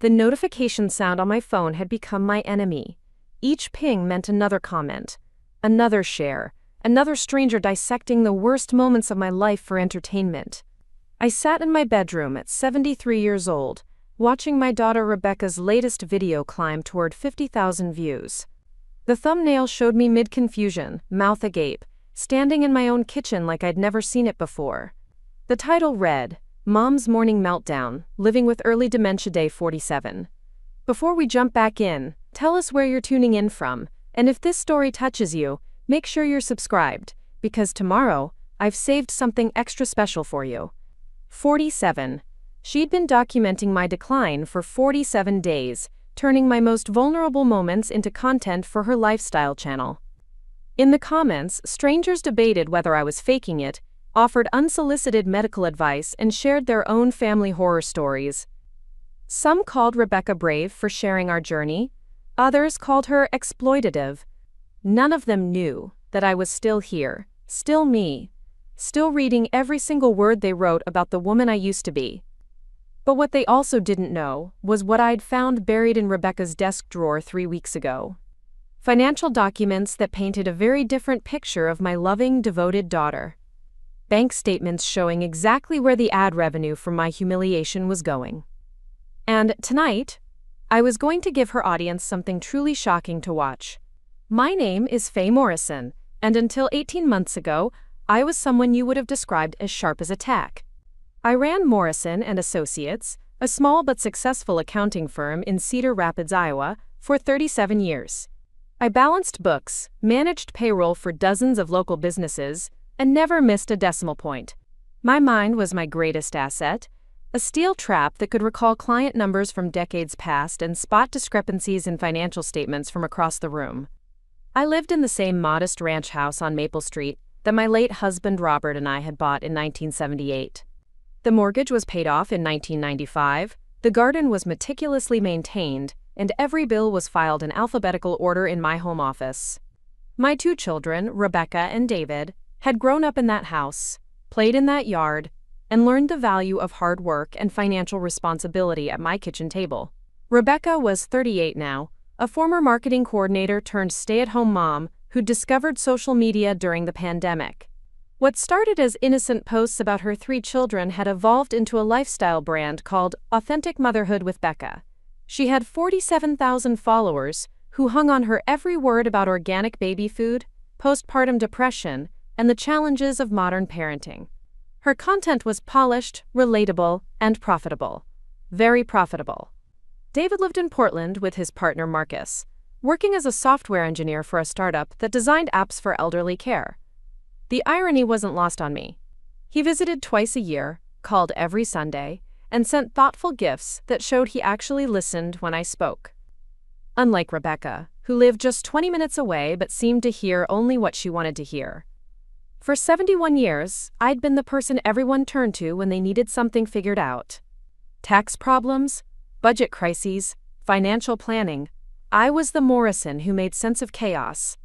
The notification sound on my phone had become my enemy. Each ping meant another comment, another share, another stranger dissecting the worst moments of my life for entertainment. I sat in my bedroom at 73 years old, watching my daughter Rebecca's latest video climb toward 50,000 views. The thumbnail showed me mid-confusion, mouth agape, standing in my own kitchen like I'd never seen it before. The title read, Mom's Morning Meltdown, Living with Early Dementia Day 47. Before we jump back in, tell us where you're tuning in from, and if this story touches you, make sure you're subscribed, because tomorrow, I've saved something extra special for you. 47. She'd been documenting my decline for 47 days, turning my most vulnerable moments into content for her lifestyle channel. In the comments, strangers debated whether I was faking it, offered unsolicited medical advice, and shared their own family horror stories. Some called Rebecca brave for sharing our journey. Others called her exploitative. None of them knew that I was still here, still me, still reading every single word they wrote about the woman I used to be. But what they also didn't know was what I'd found buried in Rebecca's desk drawer 3 weeks ago. Financial documents that painted a very different picture of my loving, devoted daughter. Bank statements showing exactly where the ad revenue from my humiliation was going. And tonight, I was going to give her audience something truly shocking to watch. My name is Faye Morrison, and until 18 months ago, I was someone you would have described as sharp as a tack. I ran Morrison and Associates, a small but successful accounting firm in Cedar Rapids, Iowa, for 37 years. I balanced books, managed payroll for dozens of local businesses, and never missed a decimal point. My mind was my greatest asset, a steel trap that could recall client numbers from decades past and spot discrepancies in financial statements from across the room. I lived in the same modest ranch house on Maple Street that my late husband Robert and I had bought in 1978. The mortgage was paid off in 1995, the garden was meticulously maintained, and every bill was filed in alphabetical order in my home office. My 2 children, Rebecca and David, had grown up in that house, played in that yard, and learned the value of hard work and financial responsibility at my kitchen table. Rebecca was 38 now, a former marketing coordinator turned stay-at-home mom who discovered social media during the pandemic. What started as innocent posts about her 3 children had evolved into a lifestyle brand called Authentic Motherhood with Becca. She had 47,000 followers who hung on her every word about organic baby food, postpartum depression, and the challenges of modern parenting. Her content was polished, relatable, and profitable. Very profitable. David lived in Portland with his partner Marcus, working as a software engineer for a startup that designed apps for elderly care. The irony wasn't lost on me. He visited twice a year, called every Sunday, and sent thoughtful gifts that showed he actually listened when I spoke. Unlike Rebecca, who lived just 20 minutes away but seemed to hear only what she wanted to hear. For 71 years, I'd been the person everyone turned to when they needed something figured out. Tax problems, budget crises, financial planning. I was the Morrison who made sense of chaos.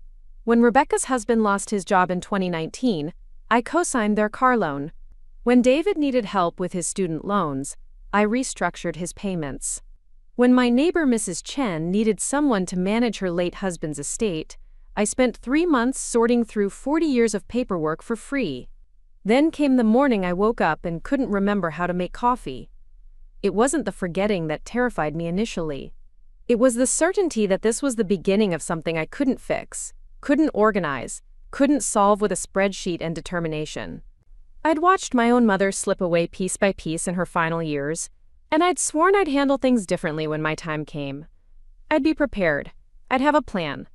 When Rebecca's husband lost his job in 2019, I co-signed their car loan. When David needed help with his student loans, I restructured his payments. When my neighbor Mrs. Chen needed someone to manage her late husband's estate, I spent 3 months sorting through 40 years of paperwork for free. Then came the morning I woke up and couldn't remember how to make coffee. It wasn't the forgetting that terrified me initially. It was the certainty that this was the beginning of something I couldn't fix, couldn't organize, couldn't solve with a spreadsheet and determination. I'd watched my own mother slip away piece by piece in her final years, and I'd sworn I'd handle things differently when my time came. I'd be prepared. I'd have a plan.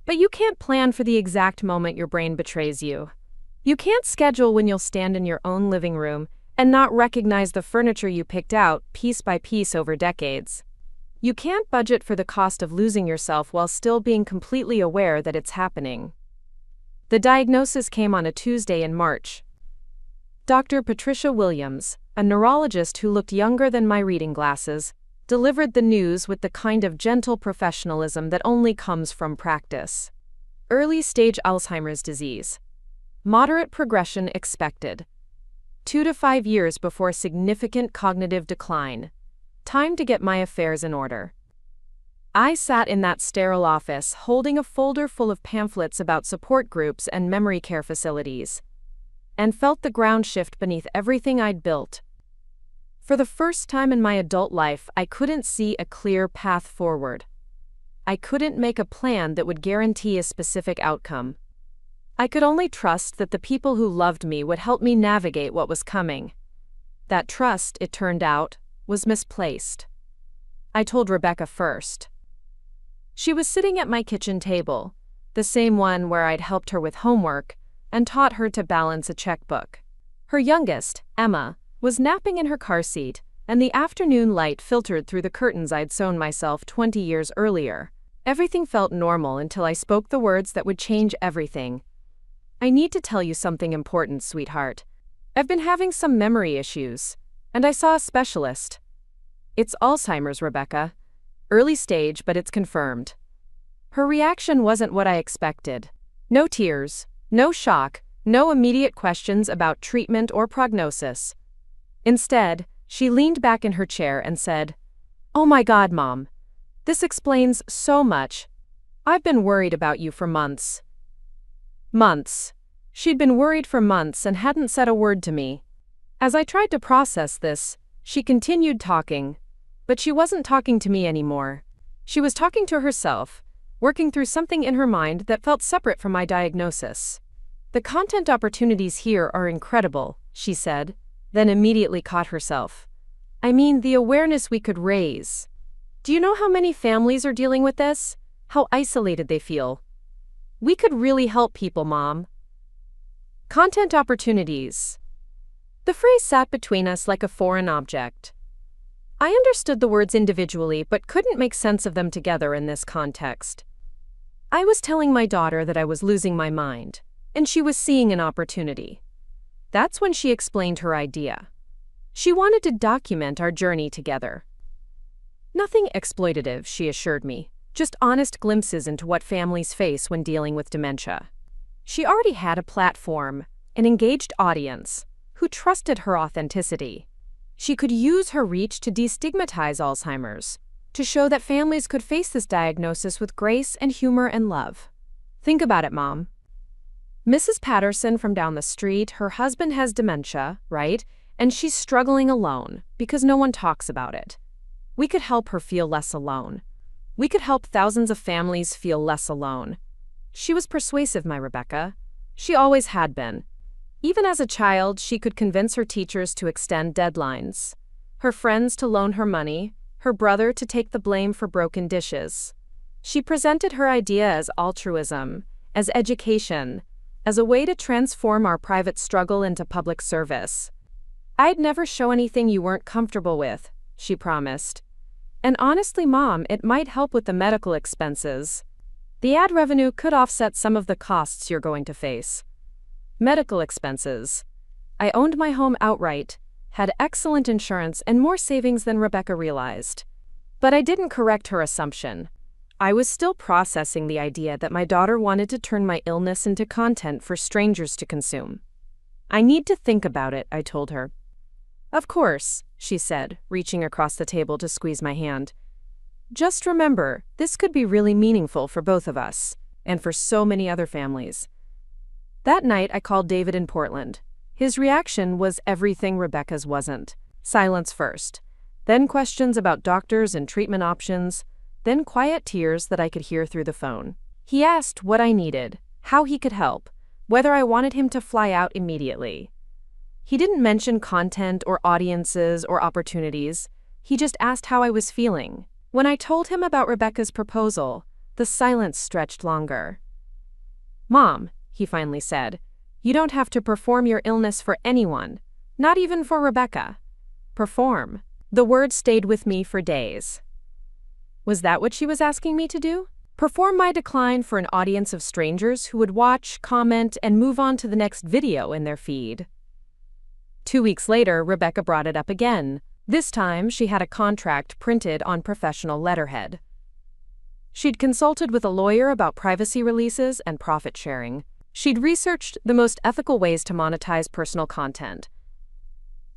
But you can't plan for the exact moment your brain betrays you. You can't schedule when you'll stand in your own living room and not recognize the furniture you picked out piece by piece over decades. You can't budget for the cost of losing yourself while still being completely aware that it's happening. The diagnosis came on a Tuesday in March. Dr. Patricia Williams, a neurologist who looked younger than my reading glasses, delivered the news with the kind of gentle professionalism that only comes from practice. Early-stage Alzheimer's disease. Moderate progression expected. 2 to 5 years before significant cognitive decline. Time to get my affairs in order. I sat in that sterile office holding a folder full of pamphlets about support groups and memory care facilities, and felt the ground shift beneath everything I'd built. For the first time in my adult life, I couldn't see a clear path forward. I couldn't make a plan that would guarantee a specific outcome. I could only trust that the people who loved me would help me navigate what was coming. That trust, it turned out, was misplaced. I told Rebecca first. She was sitting at my kitchen table, the same one where I'd helped her with homework and taught her to balance a checkbook. Her youngest, Emma, was napping in her car seat, and the afternoon light filtered through the curtains I'd sewn myself 20 years earlier. Everything felt normal until I spoke the words that would change everything. I need to tell you something important, sweetheart. I've been having some memory issues, and I saw a specialist. It's Alzheimer's, Rebecca. Early stage, but it's confirmed. Her reaction wasn't what I expected. No tears, no shock, no immediate questions about treatment or prognosis. Instead, she leaned back in her chair and said, "Oh my God, Mom. This explains so much. I've been worried about you for months." Months. She'd been worried for months and hadn't said a word to me. As I tried to process this, she continued talking. But she wasn't talking to me anymore. She was talking to herself, working through something in her mind that felt separate from my diagnosis. "The content opportunities here are incredible," she said, then immediately caught herself. "I mean, the awareness we could raise. Do you know how many families are dealing with this? How isolated they feel? We could really help people, Mom." Content opportunities. The phrase sat between us like a foreign object. I understood the words individually but couldn't make sense of them together in this context. I was telling my daughter that I was losing my mind, and she was seeing an opportunity. That's when she explained her idea. She wanted to document our journey together. Nothing exploitative, she assured me, just honest glimpses into what families face when dealing with dementia. She already had a platform, an engaged audience, who trusted her authenticity. She could use her reach to destigmatize Alzheimer's, to show that families could face this diagnosis with grace and humor and love. Think about it, Mom. Mrs. Patterson from down the street, her husband has dementia, right? And she's struggling alone because no one talks about it. We could help her feel less alone. We could help thousands of families feel less alone. She was persuasive, my Rebecca. She always had been. Even as a child, she could convince her teachers to extend deadlines, her friends to loan her money, her brother to take the blame for broken dishes. She presented her idea as altruism, as education, as a way to transform our private struggle into public service. "I'd never show anything you weren't comfortable with," she promised. "And honestly, Mom, it might help with the medical expenses. The ad revenue could offset some of the costs you're going to face." Medical expenses. I owned my home outright, had excellent insurance and more savings than Rebecca realized. But I didn't correct her assumption. I was still processing the idea that my daughter wanted to turn my illness into content for strangers to consume. "I need to think about it," I told her. "Of course," she said, reaching across the table to squeeze my hand. "Just remember, this could be really meaningful for both of us, and for so many other families." That night, I called David in Portland. His reaction was everything Rebecca's wasn't. Silence first, then questions about doctors and treatment options, then quiet tears that I could hear through the phone. He asked what I needed, how he could help, whether I wanted him to fly out immediately. He didn't mention content or audiences or opportunities. He just asked how I was feeling. When I told him about Rebecca's proposal, the silence stretched longer. "Mom," he finally said, "you don't have to perform your illness for anyone, not even for Rebecca. Perform." The word stayed with me for days. Was that what she was asking me to do? Perform my decline for an audience of strangers who would watch, comment, and move on to the next video in their feed? 2 weeks later, Rebecca brought it up again. This time, she had a contract printed on professional letterhead. She'd consulted with a lawyer about privacy releases and profit sharing. She'd researched the most ethical ways to monetize personal content.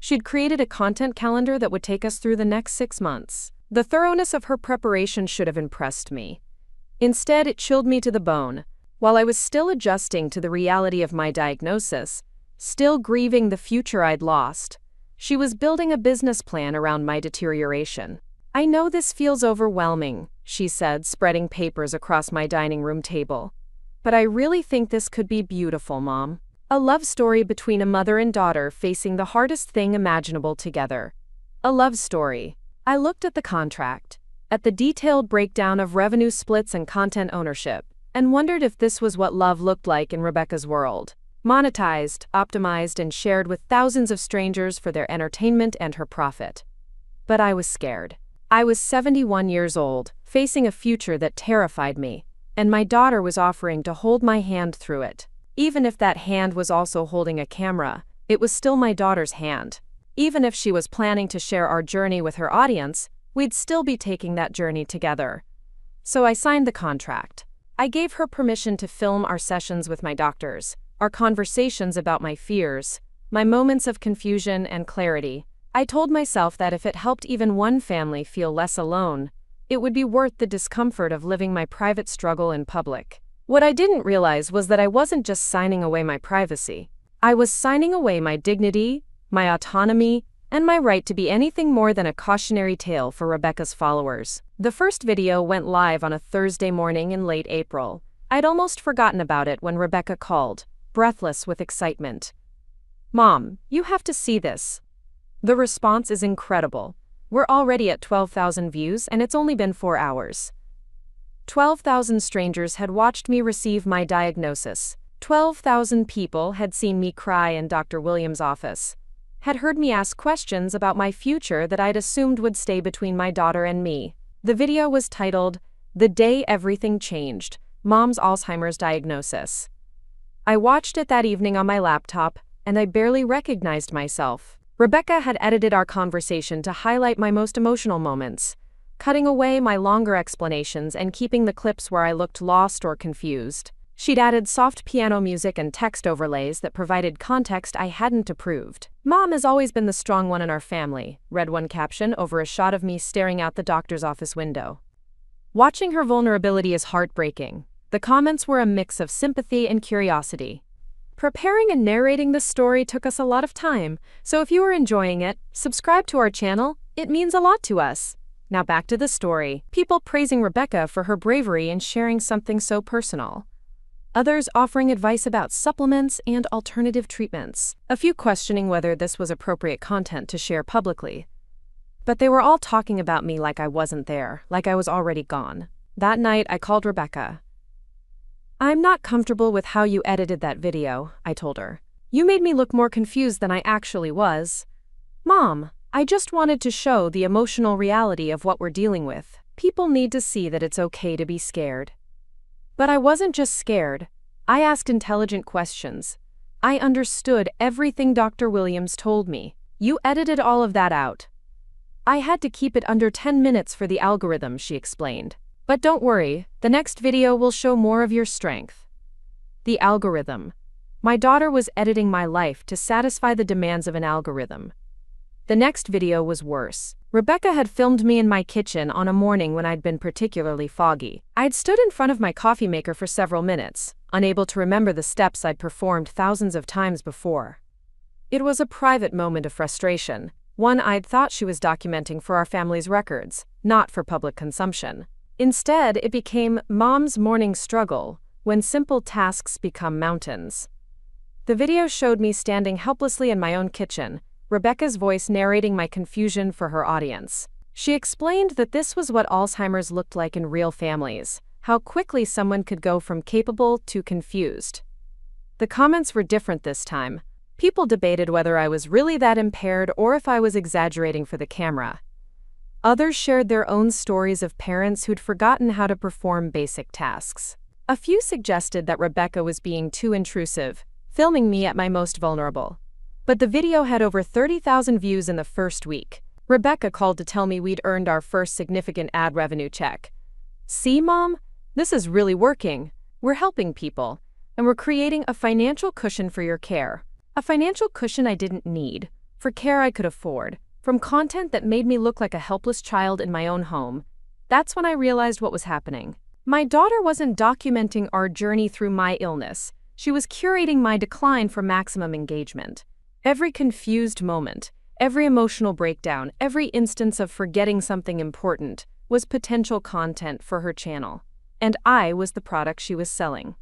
She'd created a content calendar that would take us through the next 6 months. The thoroughness of her preparation should have impressed me. Instead, it chilled me to the bone. While I was still adjusting to the reality of my diagnosis, still grieving the future I'd lost, she was building a business plan around my deterioration. "I know this feels overwhelming," she said, spreading papers across my dining room table. "But I really think this could be beautiful, Mom. A love story between a mother and daughter facing the hardest thing imaginable together. A love story." I looked at the contract, at the detailed breakdown of revenue splits and content ownership, and wondered if this was what love looked like in Rebecca's world. Monetized, optimized, and shared with thousands of strangers for their entertainment and her profit. But I was scared. I was 71 years old, facing a future that terrified me, and my daughter was offering to hold my hand through it. Even if that hand was also holding a camera, it was still my daughter's hand. Even if she was planning to share our journey with her audience, we'd still be taking that journey together. So I signed the contract. I gave her permission to film our sessions with my doctors, our conversations about my fears, my moments of confusion and clarity. I told myself that if it helped even one family feel less alone, it would be worth the discomfort of living my private struggle in public. What I didn't realize was that I wasn't just signing away my privacy. I was signing away my dignity, my autonomy, and my right to be anything more than a cautionary tale for Rebecca's followers. The first video went live on a Thursday morning in late April. I'd almost forgotten about it when Rebecca called, breathless with excitement. "Mom, you have to see this." The response is incredible. We're already at 12,000 views and it's only been 4 hours. 12,000 strangers had watched me receive my diagnosis. 12,000 people had seen me cry in Dr. Williams' office, had heard me ask questions about my future that I'd assumed would stay between my daughter and me. The video was titled, "The Day Everything Changed, Mom's Alzheimer's Diagnosis." I watched it that evening on my laptop, and I barely recognized myself. Rebecca had edited our conversation to highlight my most emotional moments, cutting away my longer explanations and keeping the clips where I looked lost or confused. She'd added soft piano music and text overlays that provided context I hadn't approved. "Mom has always been the strong one in our family," read one caption over a shot of me staring out the doctor's office window. Watching her vulnerability is heartbreaking. The comments were a mix of sympathy and curiosity. Preparing and narrating this story took us a lot of time, so if you are enjoying it, subscribe to our channel. It means a lot to us. Now back to the story. People praising Rebecca for her bravery in sharing something so personal. Others offering advice about supplements and alternative treatments. A few questioning whether this was appropriate content to share publicly. But they were all talking about me like I wasn't there, like I was already gone. That night, I called Rebecca. "I'm not comfortable with how you edited that video," I told her. "You made me look more confused than I actually was." "Mom, I just wanted to show the emotional reality of what we're dealing with. People need to see that it's okay to be scared." But I wasn't just scared. I asked intelligent questions. I understood everything Dr. Williams told me. "You edited all of that out." "I had to keep it under 10 minutes for the algorithm," she explained. "But don't worry, the next video will show more of your strength." The algorithm. My daughter was editing my life to satisfy the demands of an algorithm. The next video was worse. Rebecca had filmed me in my kitchen on a morning when I'd been particularly foggy. I'd stood in front of my coffee maker for several minutes, unable to remember the steps I'd performed thousands of times before. It was a private moment of frustration, one I'd thought she was documenting for our family's records, not for public consumption. Instead, it became Mom's morning struggle, when simple tasks become mountains. The video showed me standing helplessly in my own kitchen, Rebecca's voice narrating my confusion for her audience. She explained that this was what Alzheimer's looked like in real families, how quickly someone could go from capable to confused. The comments were different this time. People debated whether I was really that impaired or if I was exaggerating for the camera. Others shared their own stories of parents who'd forgotten how to perform basic tasks. A few suggested that Rebecca was being too intrusive, filming me at my most vulnerable. But the video had over 30,000 views in the first week. Rebecca called to tell me we'd earned our first significant ad revenue check. "See, Mom? This is really working. We're helping people, and we're creating a financial cushion for your care." A financial cushion I didn't need. for care I could afford, from content that made me look like a helpless child in my own home. That's when I realized what was happening. My daughter wasn't documenting our journey through my illness. She was curating my decline for maximum engagement. Every confused moment, every emotional breakdown, every instance of forgetting something important was potential content for her channel. And I was the product she was selling.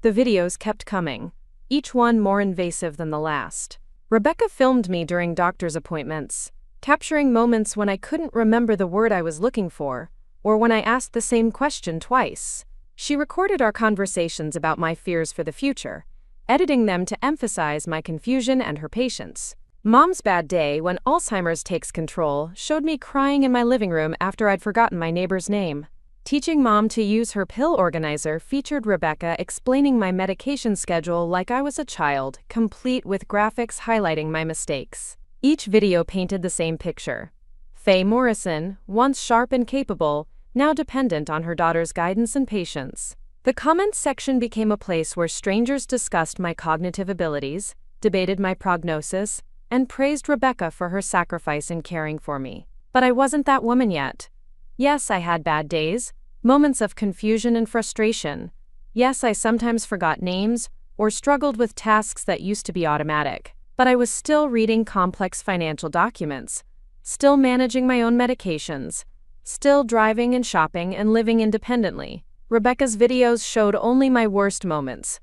The videos kept coming, each one more invasive than the last. Rebecca filmed me during doctor's appointments, capturing moments when I couldn't remember the word I was looking for, or when I asked the same question twice. She recorded our conversations about my fears for the future, editing them to emphasize my confusion and her patience. Mom's bad day, when Alzheimer's takes control, showed me crying in my living room after I'd forgotten my neighbor's name. Teaching Mom to use her pill organizer featured Rebecca explaining my medication schedule like I was a child, complete with graphics highlighting my mistakes. Each video painted the same picture. Faye Morrison, once sharp and capable, now dependent on her daughter's guidance and patience. The comments section became a place where strangers discussed my cognitive abilities, debated my prognosis, and praised Rebecca for her sacrifice in caring for me. But I wasn't that woman yet. Yes, I had bad days, moments of confusion and frustration. Yes, I sometimes forgot names or struggled with tasks that used to be automatic. But I was still reading complex financial documents, still managing my own medications, still driving and shopping and living independently. Rebecca's videos showed only my worst moments,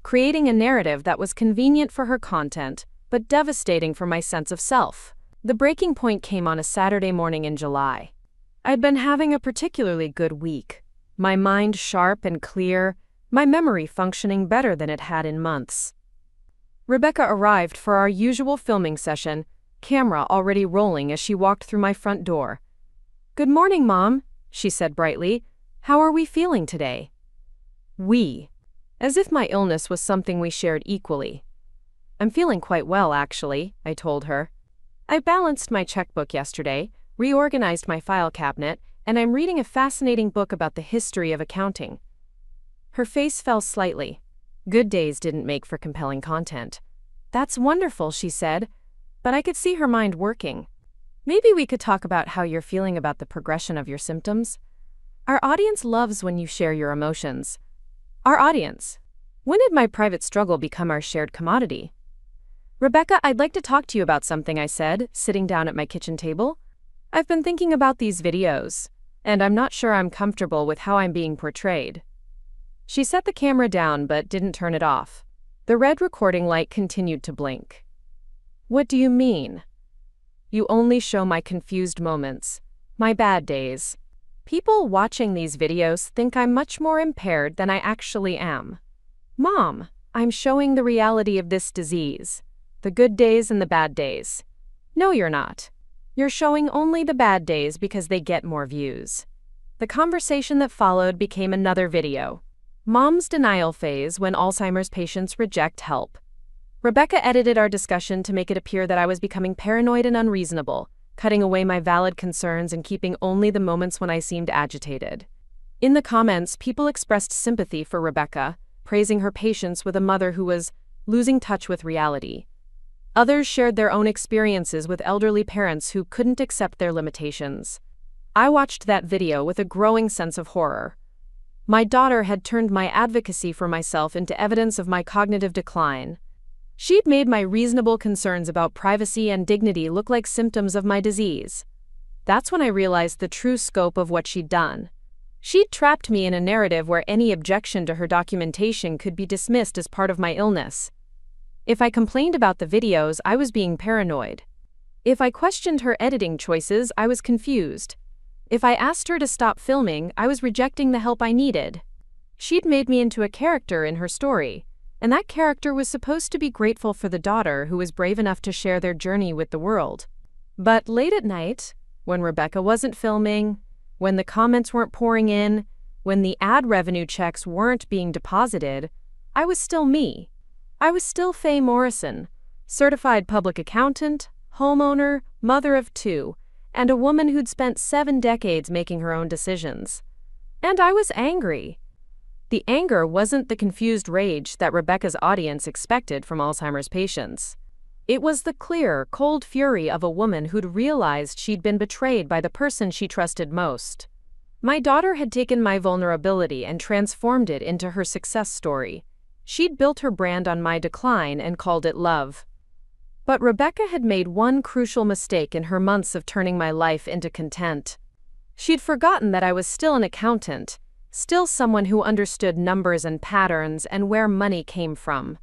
creating a narrative that was convenient for her content, but devastating for my sense of self. The breaking point came on a Saturday morning in July. I'd been having a particularly good week, my mind sharp and clear, my memory functioning better than it had in months. Rebecca arrived for our usual filming session, camera already rolling as she walked through my front door. "Good morning, Mom," she said brightly. "How are we feeling today?" We. As if my illness was something we shared equally. "I'm feeling quite well, actually," I told her. "I balanced my checkbook yesterday, reorganized my file cabinet, and I'm reading a fascinating book about the history of accounting." Her face fell slightly. Good days didn't make for compelling content. "That's wonderful," she said, but I could see her mind working. "Maybe we could talk about how you're feeling about the progression of your symptoms. Our audience loves when you share your emotions." Our audience. When did my private struggle become our shared commodity? "Rebecca, I'd like to talk to you about something," I said, sitting down at my kitchen table. "I've been thinking about these videos, and I'm not sure I'm comfortable with how I'm being portrayed." She set the camera down but didn't turn it off. The red recording light continued to blink. "What do you mean?" "You only show my confused moments, my bad days. People watching these videos think I'm much more impaired than I actually am." "Mom, I'm showing the reality of this disease, the good days and the bad days." "No, you're not. You're showing only the bad days because they get more views." The conversation that followed became another video. Mom's denial phase when Alzheimer's patients reject help. Rebecca edited our discussion to make it appear that I was becoming paranoid and unreasonable, cutting away my valid concerns and keeping only the moments when I seemed agitated. In the comments, people expressed sympathy for Rebecca, praising her patience with a mother who was losing touch with reality. Others shared their own experiences with elderly parents who couldn't accept their limitations. I watched that video with a growing sense of horror. My daughter had turned my advocacy for myself into evidence of my cognitive decline. She'd made my reasonable concerns about privacy and dignity look like symptoms of my disease. That's when I realized the true scope of what she'd done. She'd trapped me in a narrative where any objection to her documentation could be dismissed as part of my illness. If I complained about the videos, I was being paranoid. If I questioned her editing choices, I was confused. If I asked her to stop filming, I was rejecting the help I needed. She'd made me into a character in her story, and that character was supposed to be grateful for the daughter who was brave enough to share their journey with the world. But late at night, when Rebecca wasn't filming, when the comments weren't pouring in, when the ad revenue checks weren't being deposited, I was still me. I was still Faye Morrison, certified public accountant, homeowner, mother of 2, and a woman who'd spent 7 decades making her own decisions. And I was angry. The anger wasn't the confused rage that Rebecca's audience expected from Alzheimer's patients. It was the clear, cold fury of a woman who'd realized she'd been betrayed by the person she trusted most. My daughter had taken my vulnerability and transformed it into her success story. She'd built her brand on my decline and called it love. But Rebecca had made one crucial mistake in her months of turning my life into content. She'd forgotten that I was still an accountant, still someone who understood numbers and patterns and where money came from.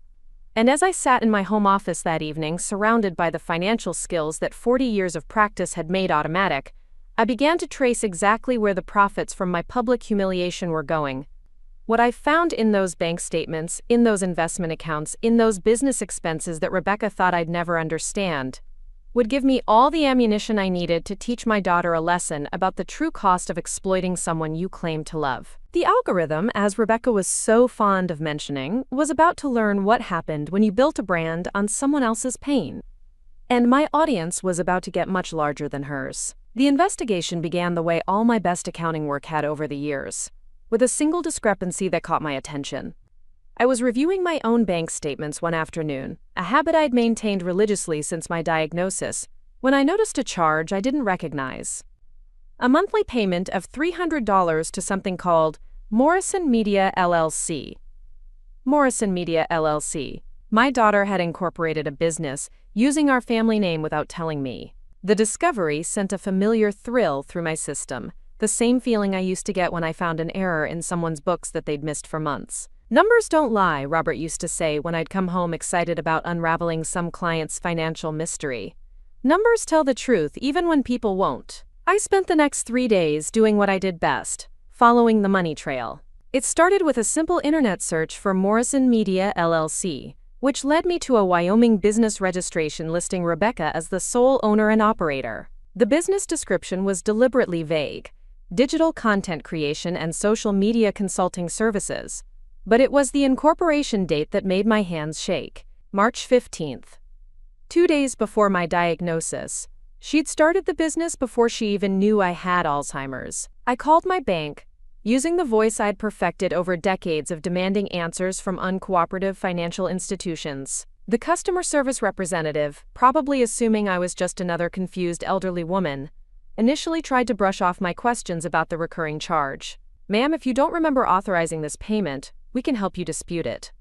And as I sat in my home office that evening, surrounded by the financial skills that 40 years of practice had made automatic, I began to trace exactly where the profits from my public humiliation were going. What I found in those bank statements, in those investment accounts, in those business expenses that Rebecca thought I'd never understand, would give me all the ammunition I needed to teach my daughter a lesson about the true cost of exploiting someone you claim to love. The algorithm, as Rebecca was so fond of mentioning, was about to learn what happened when you built a brand on someone else's pain. And my audience was about to get much larger than hers. The investigation began the way all my best accounting work had over the years, with a single discrepancy that caught my attention. I was reviewing my own bank statements one afternoon, a habit I'd maintained religiously since my diagnosis, when I noticed a charge I didn't recognize. A monthly payment of $300 to something called Morrison Media LLC. Morrison Media LLC. My daughter had incorporated a business using our family name without telling me. The discovery sent a familiar thrill through my system, the same feeling I used to get when I found an error in someone's books that they'd missed for months. Numbers don't lie, Robert used to say when I'd come home excited about unraveling some client's financial mystery. Numbers tell the truth even when people won't. I spent the next 3 days doing what I did best, following the money trail. It started with a simple internet search for Morrison Media LLC, which led me to a Wyoming business registration listing Rebecca as the sole owner and operator. The business description was deliberately vague: digital content creation and social media consulting services. But it was the incorporation date that made my hands shake. March 15th. 2 days before my diagnosis. She'd started the business before she even knew I had Alzheimer's. I called my bank, using the voice I'd perfected over decades of demanding answers from uncooperative financial institutions. The customer service representative, probably assuming I was just another confused elderly woman, initially tried to brush off my questions about the recurring charge. "Ma'am, if you don't remember authorizing this payment, we can help you dispute it."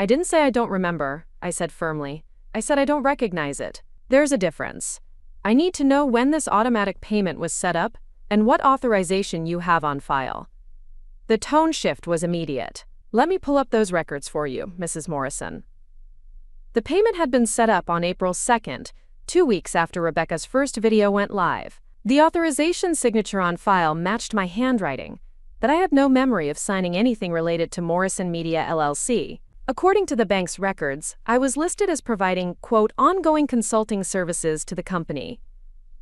"I didn't say I don't remember," I said firmly. "I said I don't recognize it. There's a difference. I need to know when this automatic payment was set up and what authorization you have on file." The tone shift was immediate. "Let me pull up those records for you, Mrs. Morrison." The payment had been set up on April 2nd, 2 weeks after Rebecca's first video went live. The authorization signature on file matched my handwriting, but I had no memory of signing anything related to Morrison Media LLC. According to the bank's records, I was listed as providing, quote, ongoing consulting services to the company.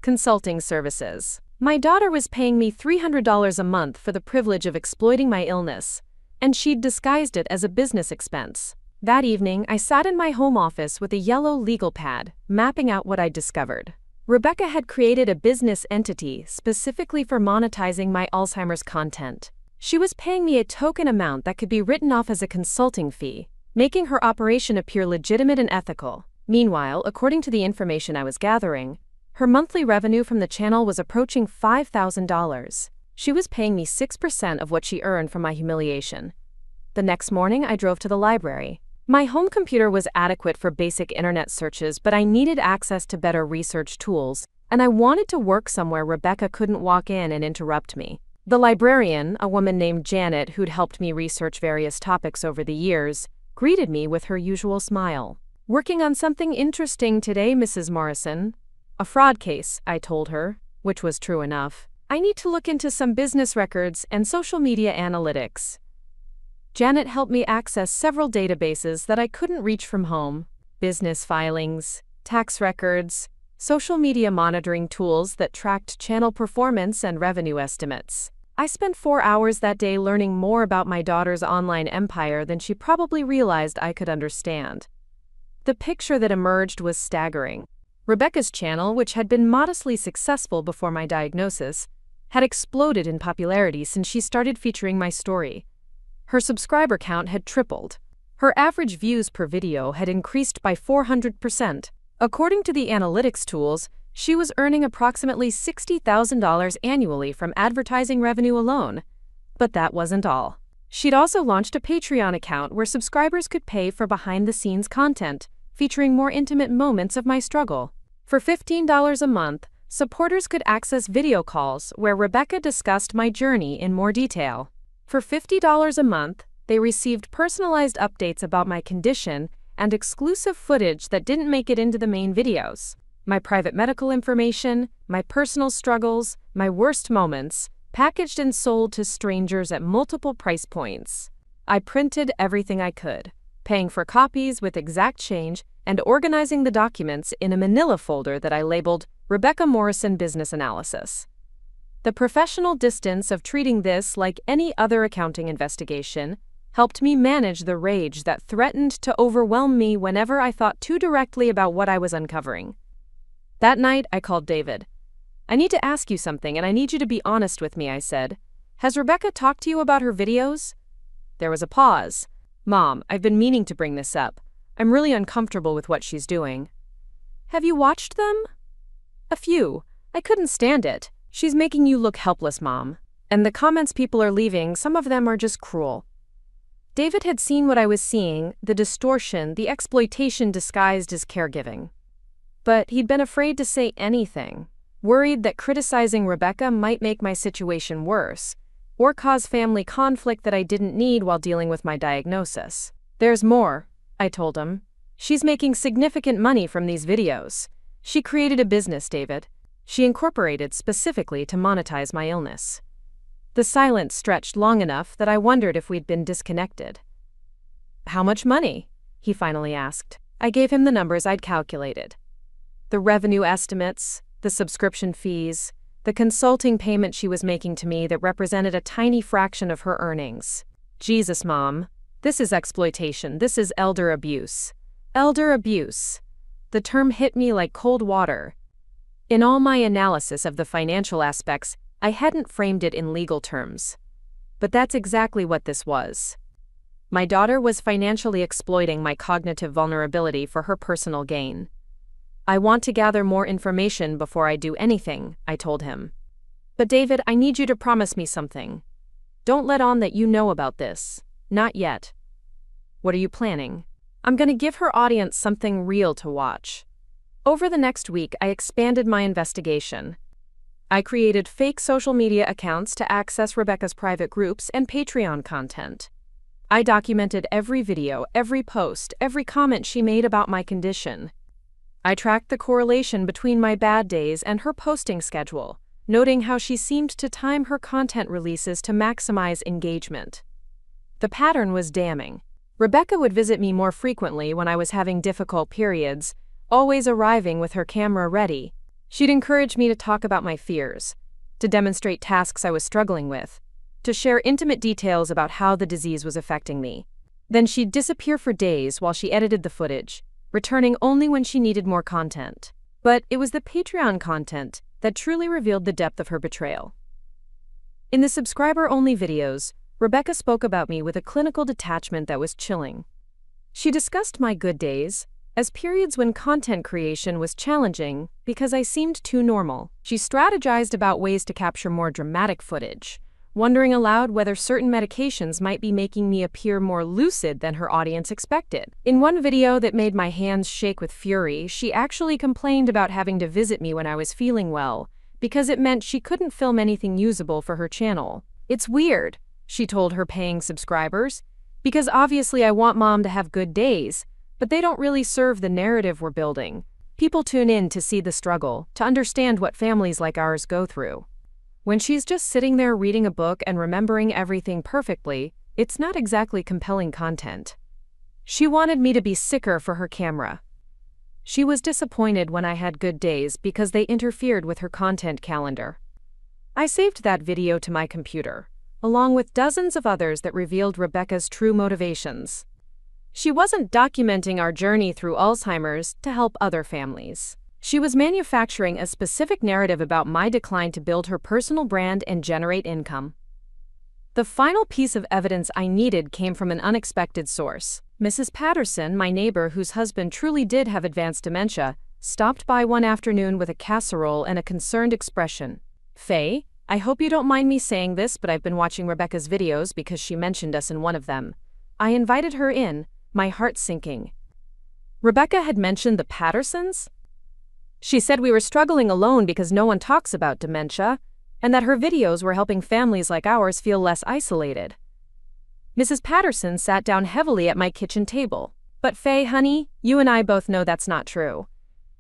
Consulting services. My daughter was paying me $300 a month for the privilege of exploiting my illness, and she'd disguised it as a business expense. That evening, I sat in my home office with a yellow legal pad, mapping out what I'd discovered. Rebecca had created a business entity specifically for monetizing my Alzheimer's content. She was paying me a token amount that could be written off as a consulting fee, making her operation appear legitimate and ethical. Meanwhile, according to the information I was gathering, her monthly revenue from the channel was approaching $5,000. She was paying me 6% of what she earned from my humiliation. The next morning, I drove to the library. My home computer was adequate for basic internet searches, but I needed access to better research tools, and I wanted to work somewhere Rebecca couldn't walk in and interrupt me. The librarian, a woman named Janet who'd helped me research various topics over the years, greeted me with her usual smile. "Working on something interesting today, Mrs. Morrison." "A fraud case," I told her, which was true enough. "I need to look into some business records and social media analytics." Janet helped me access several databases that I couldn't reach from home: business filings, tax records, social media monitoring tools that tracked channel performance and revenue estimates. I spent 4 hours that day learning more about my daughter's online empire than she probably realized I could understand. The picture that emerged was staggering. Rebecca's channel, which had been modestly successful before my diagnosis, had exploded in popularity since she started featuring my story. Her subscriber count had tripled. Her average views per video had increased by 400%. According to the analytics tools, she was earning approximately $60,000 annually from advertising revenue alone. But that wasn't all. She'd also launched a Patreon account where subscribers could pay for behind-the-scenes content, featuring more intimate moments of my struggle. For $15 a month, supporters could access video calls where Rebecca discussed my journey in more detail. For $50 a month, they received personalized updates about my condition and exclusive footage that didn't make it into the main videos. My private medical information, my personal struggles, my worst moments, packaged and sold to strangers at multiple price points. I printed everything I could, paying for copies with exact change and organizing the documents in a manila folder that I labeled Rebecca Morrison Business Analysis. The professional distance of treating this like any other accounting investigation helped me manage the rage that threatened to overwhelm me whenever I thought too directly about what I was uncovering. That night, I called David. "I need to ask you something, and I need you to be honest with me," I said. "Has Rebecca talked to you about her videos?" There was a pause. "Mom, I've been meaning to bring this up. I'm really uncomfortable with what she's doing." "Have you watched them?" "A few. I couldn't stand it. She's making you look helpless, Mom. And the comments people are leaving, some of them are just cruel." David had seen what I was seeing, the distortion, the exploitation disguised as caregiving. But he'd been afraid to say anything, worried that criticizing Rebecca might make my situation worse, or cause family conflict that I didn't need while dealing with my diagnosis. "There's more," I told him. "She's making significant money from these videos. She created a business, David. She incorporated specifically to monetize my illness." The silence stretched long enough that I wondered if we'd been disconnected. "How much money?" he finally asked. I gave him the numbers I'd calculated. The revenue estimates, the subscription fees, the consulting payment she was making to me that represented a tiny fraction of her earnings. Jesus, Mom. This is exploitation. This is elder abuse. Elder abuse. The term hit me like cold water. In all my analysis of the financial aspects, I hadn't framed it in legal terms. But that's exactly what this was. My daughter was financially exploiting my cognitive vulnerability for her personal gain. "I want to gather more information before I do anything," I told him. "But David, I need you to promise me something. Don't let on that you know about this. Not yet." "What are you planning?" "I'm going to give her audience something real to watch." Over the next week, I expanded my investigation. I created fake social media accounts to access Rebecca's private groups and Patreon content. I documented every video, every post, every comment she made about my condition. I tracked the correlation between my bad days and her posting schedule, noting how she seemed to time her content releases to maximize engagement. The pattern was damning. Rebecca would visit me more frequently when I was having difficult periods, always arriving with her camera ready. She'd encourage me to talk about my fears, to demonstrate tasks I was struggling with, to share intimate details about how the disease was affecting me. Then she'd disappear for days while she edited the footage, returning only when she needed more content. But it was the Patreon content that truly revealed the depth of her betrayal. In the subscriber-only videos, Rebecca spoke about me with a clinical detachment that was chilling. She discussed my good days as periods when content creation was challenging because I seemed too normal. She strategized about ways to capture more dramatic footage, wondering aloud whether certain medications might be making me appear more lucid than her audience expected. In one video that made my hands shake with fury, she actually complained about having to visit me when I was feeling well, because it meant she couldn't film anything usable for her channel. "It's weird," she told her paying subscribers, "because obviously I want Mom to have good days, but they don't really serve the narrative we're building. People tune in to see the struggle, to understand what families like ours go through. When she's just sitting there reading a book and remembering everything perfectly, it's not exactly compelling content." She wanted me to be sicker for her camera. She was disappointed when I had good days because they interfered with her content calendar. I saved that video to my computer, along with dozens of others that revealed Rebecca's true motivations. She wasn't documenting our journey through Alzheimer's to help other families. She was manufacturing a specific narrative about my decline to build her personal brand and generate income. The final piece of evidence I needed came from an unexpected source. Mrs. Patterson, my neighbor whose husband truly did have advanced dementia, stopped by one afternoon with a casserole and a concerned expression. "Faye, I hope you don't mind me saying this, but I've been watching Rebecca's videos because she mentioned us in one of them. I invited her in, my heart sinking." Rebecca had mentioned the Pattersons? She said we were struggling alone because no one talks about dementia, and that her videos were helping families like ours feel less isolated. Mrs. Patterson sat down heavily at my kitchen table. "But Faye, honey, you and I both know that's not true.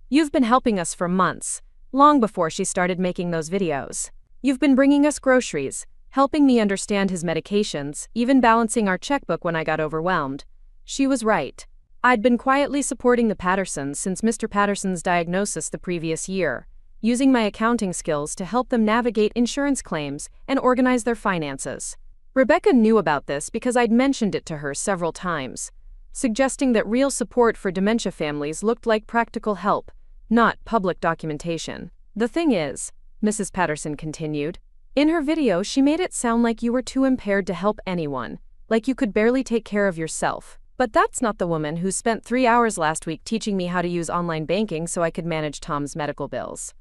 You've been helping us for months, long before she started making those videos. You've been bringing us groceries, helping me understand his medications, even balancing our checkbook when I got overwhelmed." She was right. I'd been quietly supporting the Pattersons since Mr. Patterson's diagnosis the previous year, using my accounting skills to help them navigate insurance claims and organize their finances. Rebecca knew about this because I'd mentioned it to her several times, suggesting that real support for dementia families looked like practical help, not public documentation. "The thing is," Mrs. Patterson continued, "in her video she made it sound like you were too impaired to help anyone, like you could barely take care of yourself. But that's not the woman who spent 3 hours last week teaching me how to use online banking so I could manage Tom's medical bills."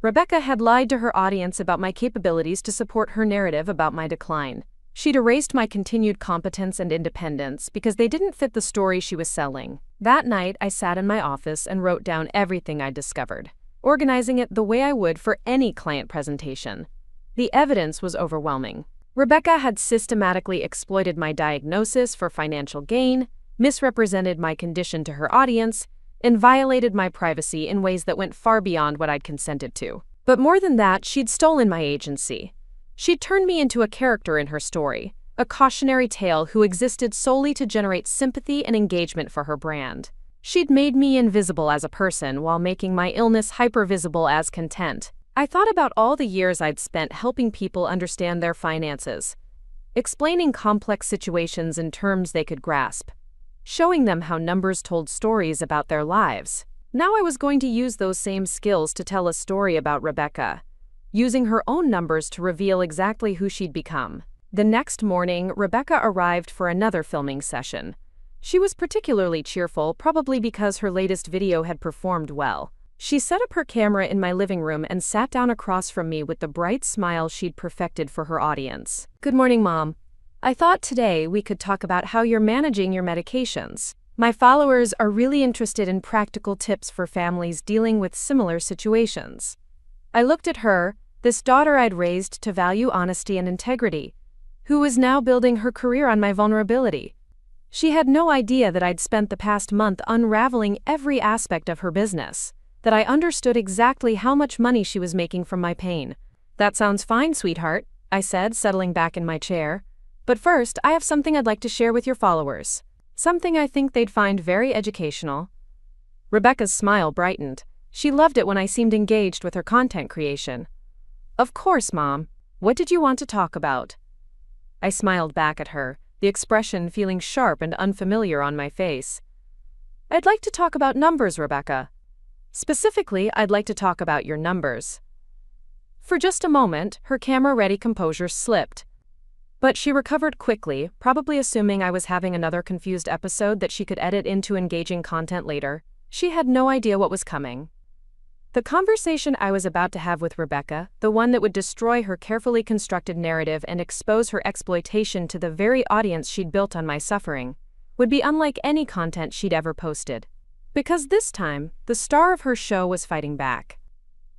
Rebecca had lied to her audience about my capabilities to support her narrative about my decline. She'd erased my continued competence and independence because they didn't fit the story she was selling. That night, I sat in my office and wrote down everything I'd discovered, organizing it the way I would for any client presentation. The evidence was overwhelming. Rebecca had systematically exploited my diagnosis for financial gain, misrepresented my condition to her audience, and violated my privacy in ways that went far beyond what I'd consented to. But more than that, she'd stolen my agency. She'd turned me into a character in her story, a cautionary tale who existed solely to generate sympathy and engagement for her brand. She'd made me invisible as a person while making my illness hypervisible as content. I thought about all the years I'd spent helping people understand their finances, explaining complex situations in terms they could grasp, showing them how numbers told stories about their lives. Now I was going to use those same skills to tell a story about Rebecca, using her own numbers to reveal exactly who she'd become. The next morning, Rebecca arrived for another filming session. She was particularly cheerful, probably because her latest video had performed well. She set up her camera in my living room and sat down across from me with the bright smile she'd perfected for her audience. "Good morning, Mom. I thought today we could talk about how you're managing your medications. My followers are really interested in practical tips for families dealing with similar situations." I looked at her, this daughter I'd raised to value honesty and integrity, who was now building her career on my vulnerability. She had no idea that I'd spent the past month unraveling every aspect of her business, that I understood exactly how much money she was making from my pain. "That sounds fine, sweetheart," I said, settling back in my chair. "But first, I have something I'd like to share with your followers. Something I think they'd find very educational." Rebecca's smile brightened. She loved it when I seemed engaged with her content creation. "Of course, Mom. What did you want to talk about?" I smiled back at her, the expression feeling sharp and unfamiliar on my face. "I'd like to talk about numbers, Rebecca. Specifically, I'd like to talk about your numbers." For just a moment, her camera-ready composure slipped. But she recovered quickly, probably assuming I was having another confused episode that she could edit into engaging content later. She had no idea what was coming. The conversation I was about to have with Rebecca, the one that would destroy her carefully constructed narrative and expose her exploitation to the very audience she'd built on my suffering, would be unlike any content she'd ever posted. Because this time, the star of her show was fighting back.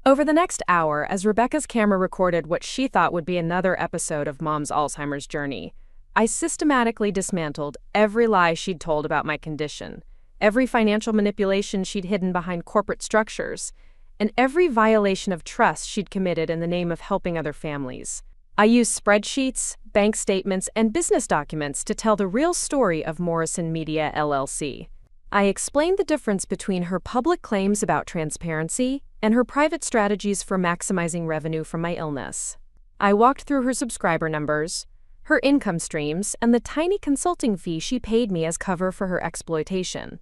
Over the next hour, as Rebecca's camera recorded what she thought would be another episode of Mom's Alzheimer's journey, I systematically dismantled every lie she'd told about my condition, every financial manipulation she'd hidden behind corporate structures, and every violation of trust she'd committed in the name of helping other families. I used spreadsheets, bank statements, and business documents to tell the real story of Morrison Media LLC. I explained the difference between her public claims about transparency and her private strategies for maximizing revenue from my illness. I walked through her subscriber numbers, her income streams, and the tiny consulting fee she paid me as cover for her exploitation.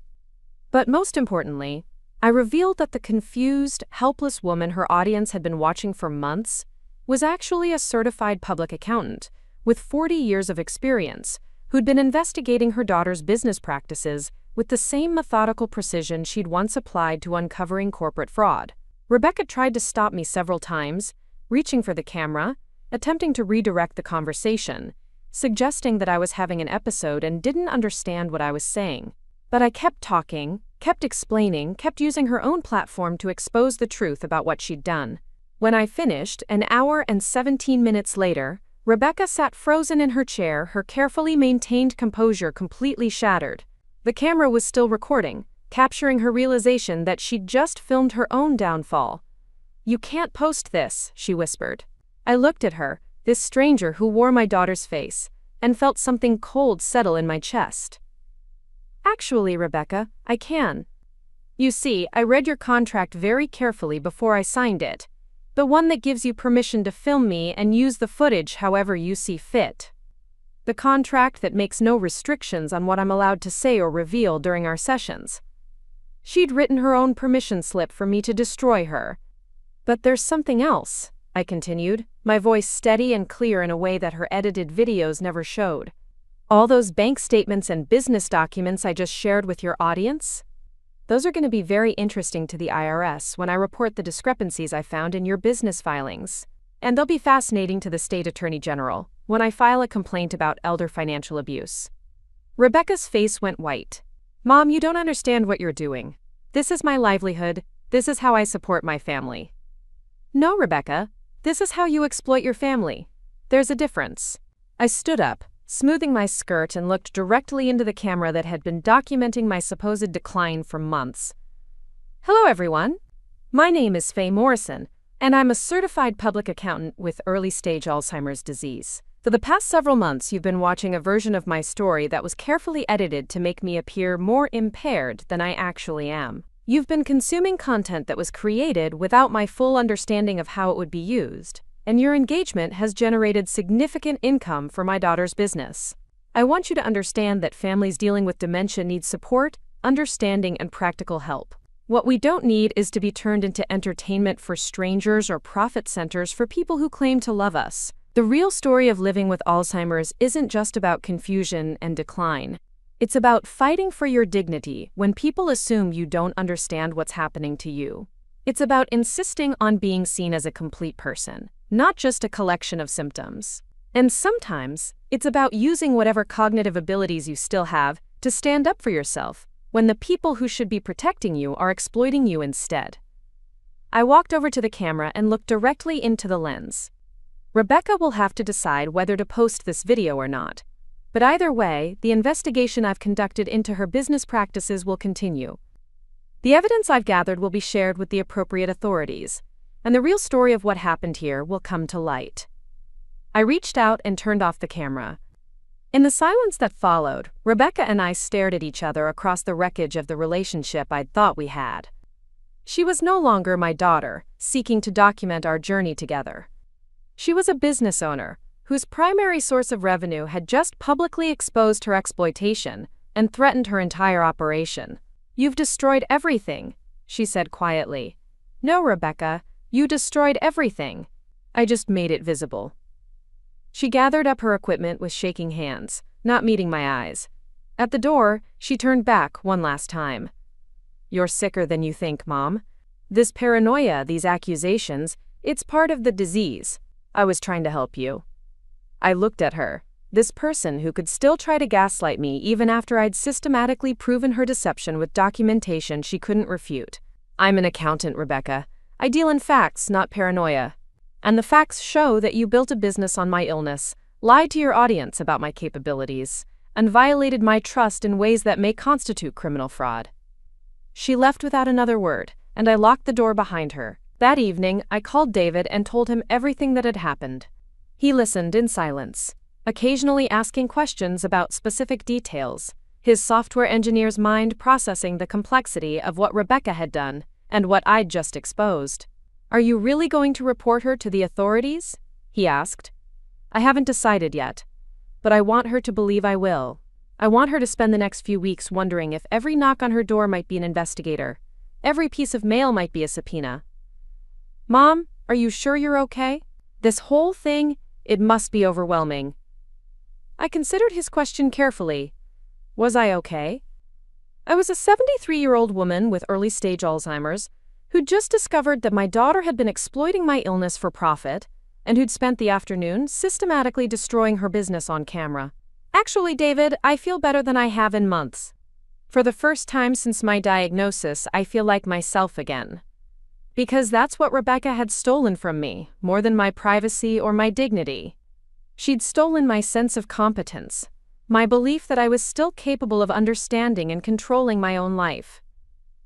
But most importantly, I revealed that the confused, helpless woman her audience had been watching for months was actually a certified public accountant with 40 years of experience who'd been investigating her daughter's business practices with the same methodical precision she'd once applied to uncovering corporate fraud. Rebecca tried to stop me several times, reaching for the camera, attempting to redirect the conversation, suggesting that I was having an episode and didn't understand what I was saying. But I kept talking, kept explaining, kept using her own platform to expose the truth about what she'd done. When I finished, an hour and 17 minutes later, Rebecca sat frozen in her chair, her carefully maintained composure completely shattered. The camera was still recording, capturing her realization that she'd just filmed her own downfall. "You can't post this," she whispered. I looked at her, this stranger who wore my daughter's face, and felt something cold settle in my chest. "Actually, Rebecca, I can. You see, I read your contract very carefully before I signed it. The one that gives you permission to film me and use the footage however you see fit. The contract that makes no restrictions on what I'm allowed to say or reveal during our sessions." She'd written her own permission slip for me to destroy her. "But there's something else," I continued, my voice steady and clear in a way that her edited videos never showed. "All those bank statements and business documents I just shared with your audience? Those are going to be very interesting to the IRS when I report the discrepancies I found in your business filings. And they'll be fascinating to the state attorney general when I file a complaint about elder financial abuse." Rebecca's face went white. "Mom, you don't understand what you're doing. This is my livelihood. This is how I support my family." "No, Rebecca. This is how you exploit your family. There's a difference." I stood up, smoothing my skirt, and looked directly into the camera that had been documenting my supposed decline for months. "Hello, everyone. My name is Faye Morrison, and I'm a certified public accountant with early-stage Alzheimer's disease. For the past several months, you've been watching a version of my story that was carefully edited to make me appear more impaired than I actually am. You've been consuming content that was created without my full understanding of how it would be used, and your engagement has generated significant income for my daughter's business. I want you to understand that families dealing with dementia need support, understanding, and practical help. What we don't need is to be turned into entertainment for strangers or profit centers for people who claim to love us. The real story of living with Alzheimer's isn't just about confusion and decline. It's about fighting for your dignity when people assume you don't understand what's happening to you. It's about insisting on being seen as a complete person, not just a collection of symptoms. And sometimes, it's about using whatever cognitive abilities you still have to stand up for yourself when the people who should be protecting you are exploiting you instead. I walked over to the camera and looked directly into the lens. Rebecca will have to decide whether to post this video or not. But either way, the investigation I've conducted into her business practices will continue. The evidence I've gathered will be shared with the appropriate authorities, and the real story of what happened here will come to light. I reached out and turned off the camera. In the silence that followed, Rebecca and I stared at each other across the wreckage of the relationship I'd thought we had. She was no longer my daughter, seeking to document our journey together. She was a business owner, whose primary source of revenue had just publicly exposed her exploitation and threatened her entire operation. "You've destroyed everything," she said quietly. "No, Rebecca, you destroyed everything. I just made it visible." She gathered up her equipment with shaking hands, not meeting my eyes. At the door, she turned back one last time. "You're sicker than you think, Mom. This paranoia, these accusations, it's part of the disease. I was trying to help you." I looked at her, this person who could still try to gaslight me even after I'd systematically proven her deception with documentation she couldn't refute. "I'm an accountant, Rebecca. I deal in facts, not paranoia. And the facts show that you built a business on my illness, lied to your audience about my capabilities, and violated my trust in ways that may constitute criminal fraud." She left without another word, and I locked the door behind her. That evening, I called David and told him everything that had happened. He listened in silence, occasionally asking questions about specific details, his software engineer's mind processing the complexity of what Rebecca had done and what I'd just exposed. "Are you really going to report her to the authorities?" he asked. "I haven't decided yet, but I want her to believe I will. I want her to spend the next few weeks wondering if every knock on her door might be an investigator, every piece of mail might be a subpoena." "Mom, are you sure you're okay? This whole thing, it must be overwhelming." I considered his question carefully. Was I okay? I was a 73-year-old woman with early-stage Alzheimer's who'd just discovered that my daughter had been exploiting my illness for profit and who'd spent the afternoon systematically destroying her business on camera. Actually, David, I feel better than I have in months. For the first time since my diagnosis, I feel like myself again. Because that's what Rebecca had stolen from me, more than my privacy or my dignity. She'd stolen my sense of competence, my belief that I was still capable of understanding and controlling my own life.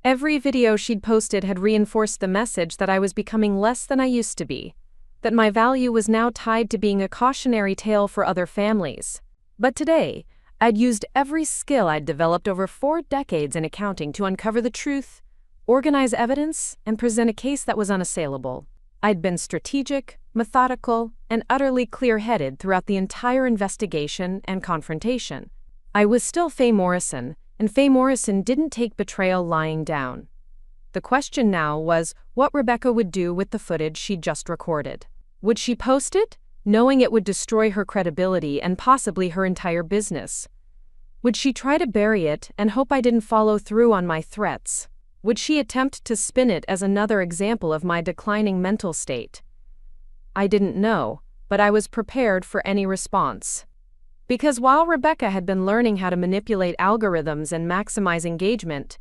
Every video she'd posted had reinforced the message that I was becoming less than I used to be, that my value was now tied to being a cautionary tale for other families. But today, I'd used every skill I'd developed over 4 decades in accounting to uncover the truth, organize evidence, and present a case that was unassailable. I'd been strategic, methodical, and utterly clear-headed throughout the entire investigation and confrontation. I was still Faye Morrison, and Faye Morrison didn't take betrayal lying down. The question now was what Rebecca would do with the footage she'd just recorded. Would she post it, knowing it would destroy her credibility and possibly her entire business? Would she try to bury it and hope I didn't follow through on my threats? Would she attempt to spin it as another example of my declining mental state? I didn't know, but I was prepared for any response. Because while Rebecca had been learning how to manipulate algorithms and maximize engagement,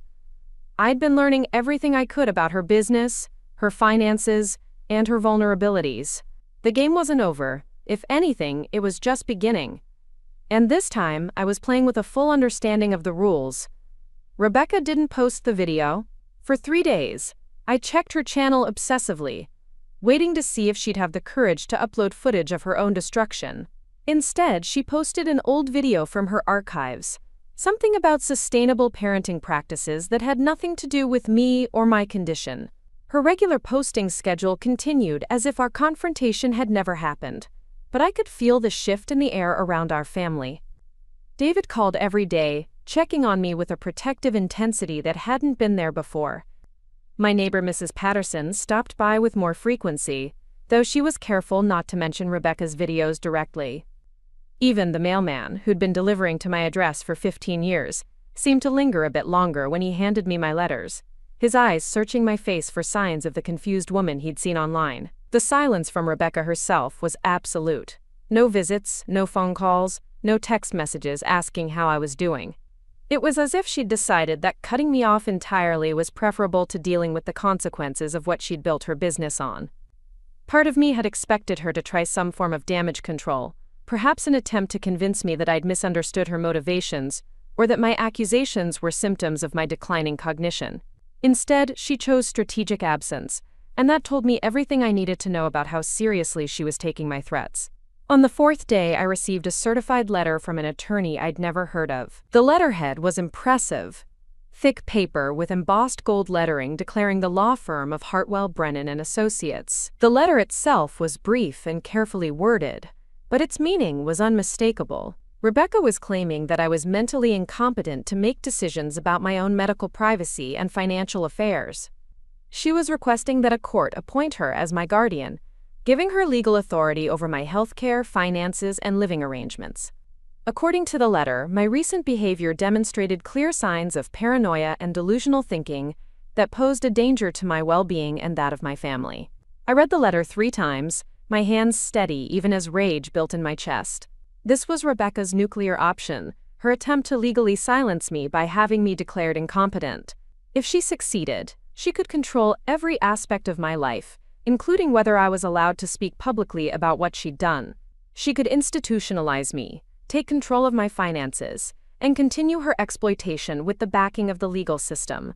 I'd been learning everything I could about her business, her finances, and her vulnerabilities. The game wasn't over. If anything, it was just beginning. And this time, I was playing with a full understanding of the rules. Rebecca didn't post the video. For 3 days, I checked her channel obsessively, waiting to see if she'd have the courage to upload footage of her own destruction. Instead, she posted an old video from her archives, something about sustainable parenting practices that had nothing to do with me or my condition. Her regular posting schedule continued as if our confrontation had never happened, but I could feel the shift in the air around our family. David called every day, checking on me with a protective intensity that hadn't been there before. My neighbor Mrs. Patterson stopped by with more frequency, though she was careful not to mention Rebecca's videos directly. Even the mailman, who'd been delivering to my address for 15 years, seemed to linger a bit longer when he handed me my letters, his eyes searching my face for signs of the confused woman he'd seen online. The silence from Rebecca herself was absolute. No visits, no phone calls, no text messages asking how I was doing. It was as if she'd decided that cutting me off entirely was preferable to dealing with the consequences of what she'd built her business on. Part of me had expected her to try some form of damage control, perhaps an attempt to convince me that I'd misunderstood her motivations, or that my accusations were symptoms of my declining cognition. Instead, she chose strategic absence, and that told me everything I needed to know about how seriously she was taking my threats. On the 4th day, I received a certified letter from an attorney I'd never heard of. The letterhead was impressive. Thick paper with embossed gold lettering declaring the law firm of Hartwell, Brennan & Associates. The letter itself was brief and carefully worded, but its meaning was unmistakable. Rebecca was claiming that I was mentally incompetent to make decisions about my own medical privacy and financial affairs. She was requesting that a court appoint her as my guardian, giving her legal authority over my healthcare, finances, and living arrangements. According to the letter, my recent behavior demonstrated clear signs of paranoia and delusional thinking that posed a danger to my well-being and that of my family. I read the letter 3 times, my hands steady even as rage built in my chest. This was Rebecca's nuclear option, her attempt to legally silence me by having me declared incompetent. If she succeeded, she could control every aspect of my life, including whether I was allowed to speak publicly about what she'd done. She could institutionalize me, take control of my finances, and continue her exploitation with the backing of the legal system.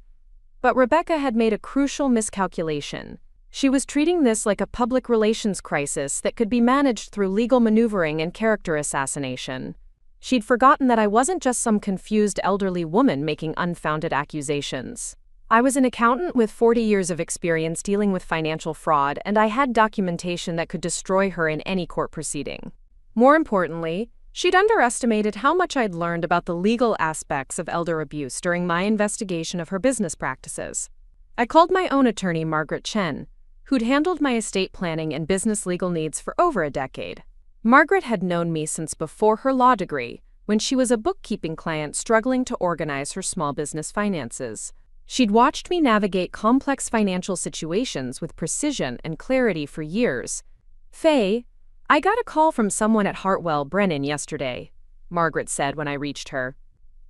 But Rebecca had made a crucial miscalculation. She was treating this like a public relations crisis that could be managed through legal maneuvering and character assassination. She'd forgotten that I wasn't just some confused elderly woman making unfounded accusations. I was an accountant with 40 years of experience dealing with financial fraud, and I had documentation that could destroy her in any court proceeding. More importantly, she'd underestimated how much I'd learned about the legal aspects of elder abuse during my investigation of her business practices. I called my own attorney, Margaret Chen, who'd handled my estate planning and business legal needs for over a decade. Margaret had known me since before her law degree, when she was a bookkeeping client struggling to organize her small business finances. She'd watched me navigate complex financial situations with precision and clarity for years. "Faye, I got a call from someone at Hartwell Brennan yesterday," Margaret said when I reached her.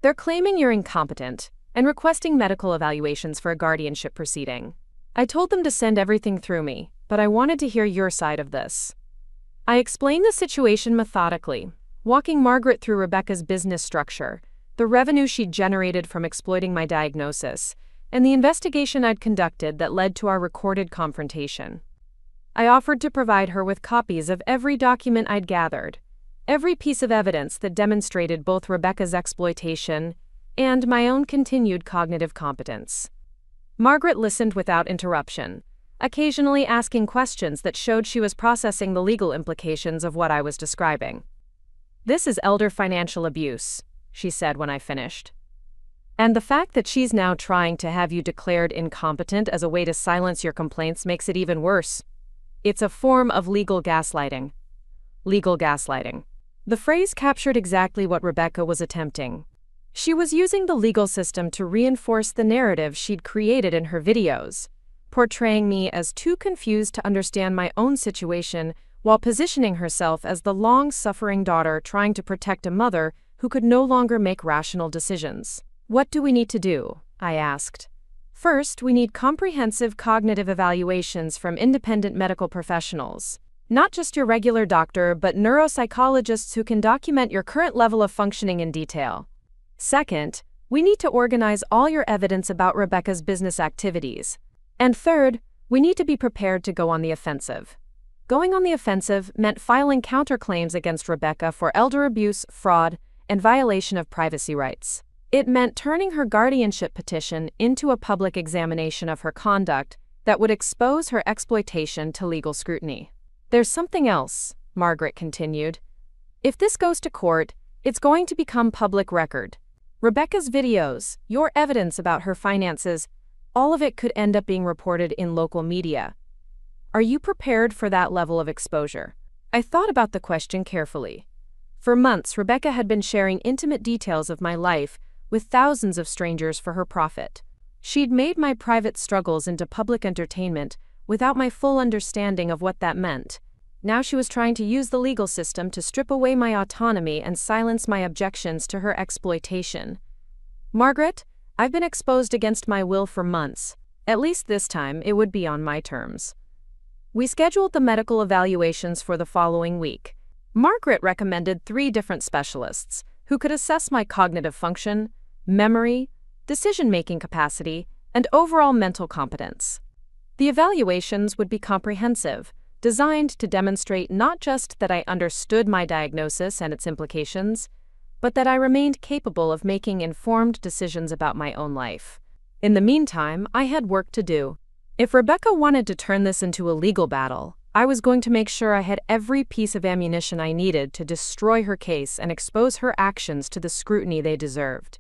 "They're claiming you're incompetent and requesting medical evaluations for a guardianship proceeding. I told them to send everything through me, but I wanted to hear your side of this." I explained the situation methodically, walking Margaret through Rebecca's business structure, the revenue she'd generated from exploiting my diagnosis, and the investigation I'd conducted that led to our recorded confrontation. I offered to provide her with copies of every document I'd gathered, every piece of evidence that demonstrated both Rebecca's exploitation and my own continued cognitive competence. Margaret listened without interruption, occasionally asking questions that showed she was processing the legal implications of what I was describing. "This is elder financial abuse," she said when I finished. "And the fact that she's now trying to have you declared incompetent as a way to silence your complaints makes it even worse. It's a form of legal gaslighting." Legal gaslighting. The phrase captured exactly what Rebecca was attempting. She was using the legal system to reinforce the narrative she'd created in her videos, portraying me as too confused to understand my own situation while positioning herself as the long-suffering daughter trying to protect a mother who could no longer make rational decisions. "What do we need to do?" I asked. "First, we need comprehensive cognitive evaluations from independent medical professionals. Not just your regular doctor, but neuropsychologists who can document your current level of functioning in detail. Second, we need to organize all your evidence about Rebecca's business activities. And third, we need to be prepared to go on the offensive." Going on the offensive meant filing counterclaims against Rebecca for elder abuse, fraud, and violation of privacy rights. It meant turning her guardianship petition into a public examination of her conduct that would expose her exploitation to legal scrutiny. "There's something else," Margaret continued. "If this goes to court, it's going to become public record. Rebecca's videos, your evidence about her finances, all of it could end up being reported in local media. Are you prepared for that level of exposure?" I thought about the question carefully. For months, Rebecca had been sharing intimate details of my life with thousands of strangers for her profit. She'd made my private struggles into public entertainment without my full understanding of what that meant. Now she was trying to use the legal system to strip away my autonomy and silence my objections to her exploitation. "Margaret, I've been exposed against my will for months. At least this time, it would be on my terms." We scheduled the medical evaluations for the following week. Margaret recommended 3 different specialists who could assess my cognitive function, memory, decision-making capacity, and overall mental competence. The evaluations would be comprehensive, designed to demonstrate not just that I understood my diagnosis and its implications, but that I remained capable of making informed decisions about my own life. In the meantime, I had work to do. If Rebecca wanted to turn this into a legal battle, I was going to make sure I had every piece of ammunition I needed to destroy her case and expose her actions to the scrutiny they deserved.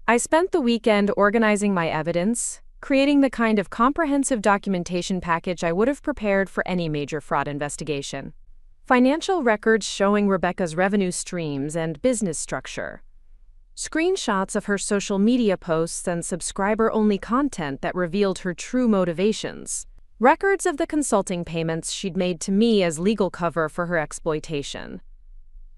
I spent the weekend organizing my evidence, creating the kind of comprehensive documentation package I would have prepared for any major fraud investigation. Financial records showing Rebecca's revenue streams and business structure. Screenshots of her social media posts and subscriber-only content that revealed her true motivations. Records of the consulting payments she'd made to me as legal cover for her exploitation.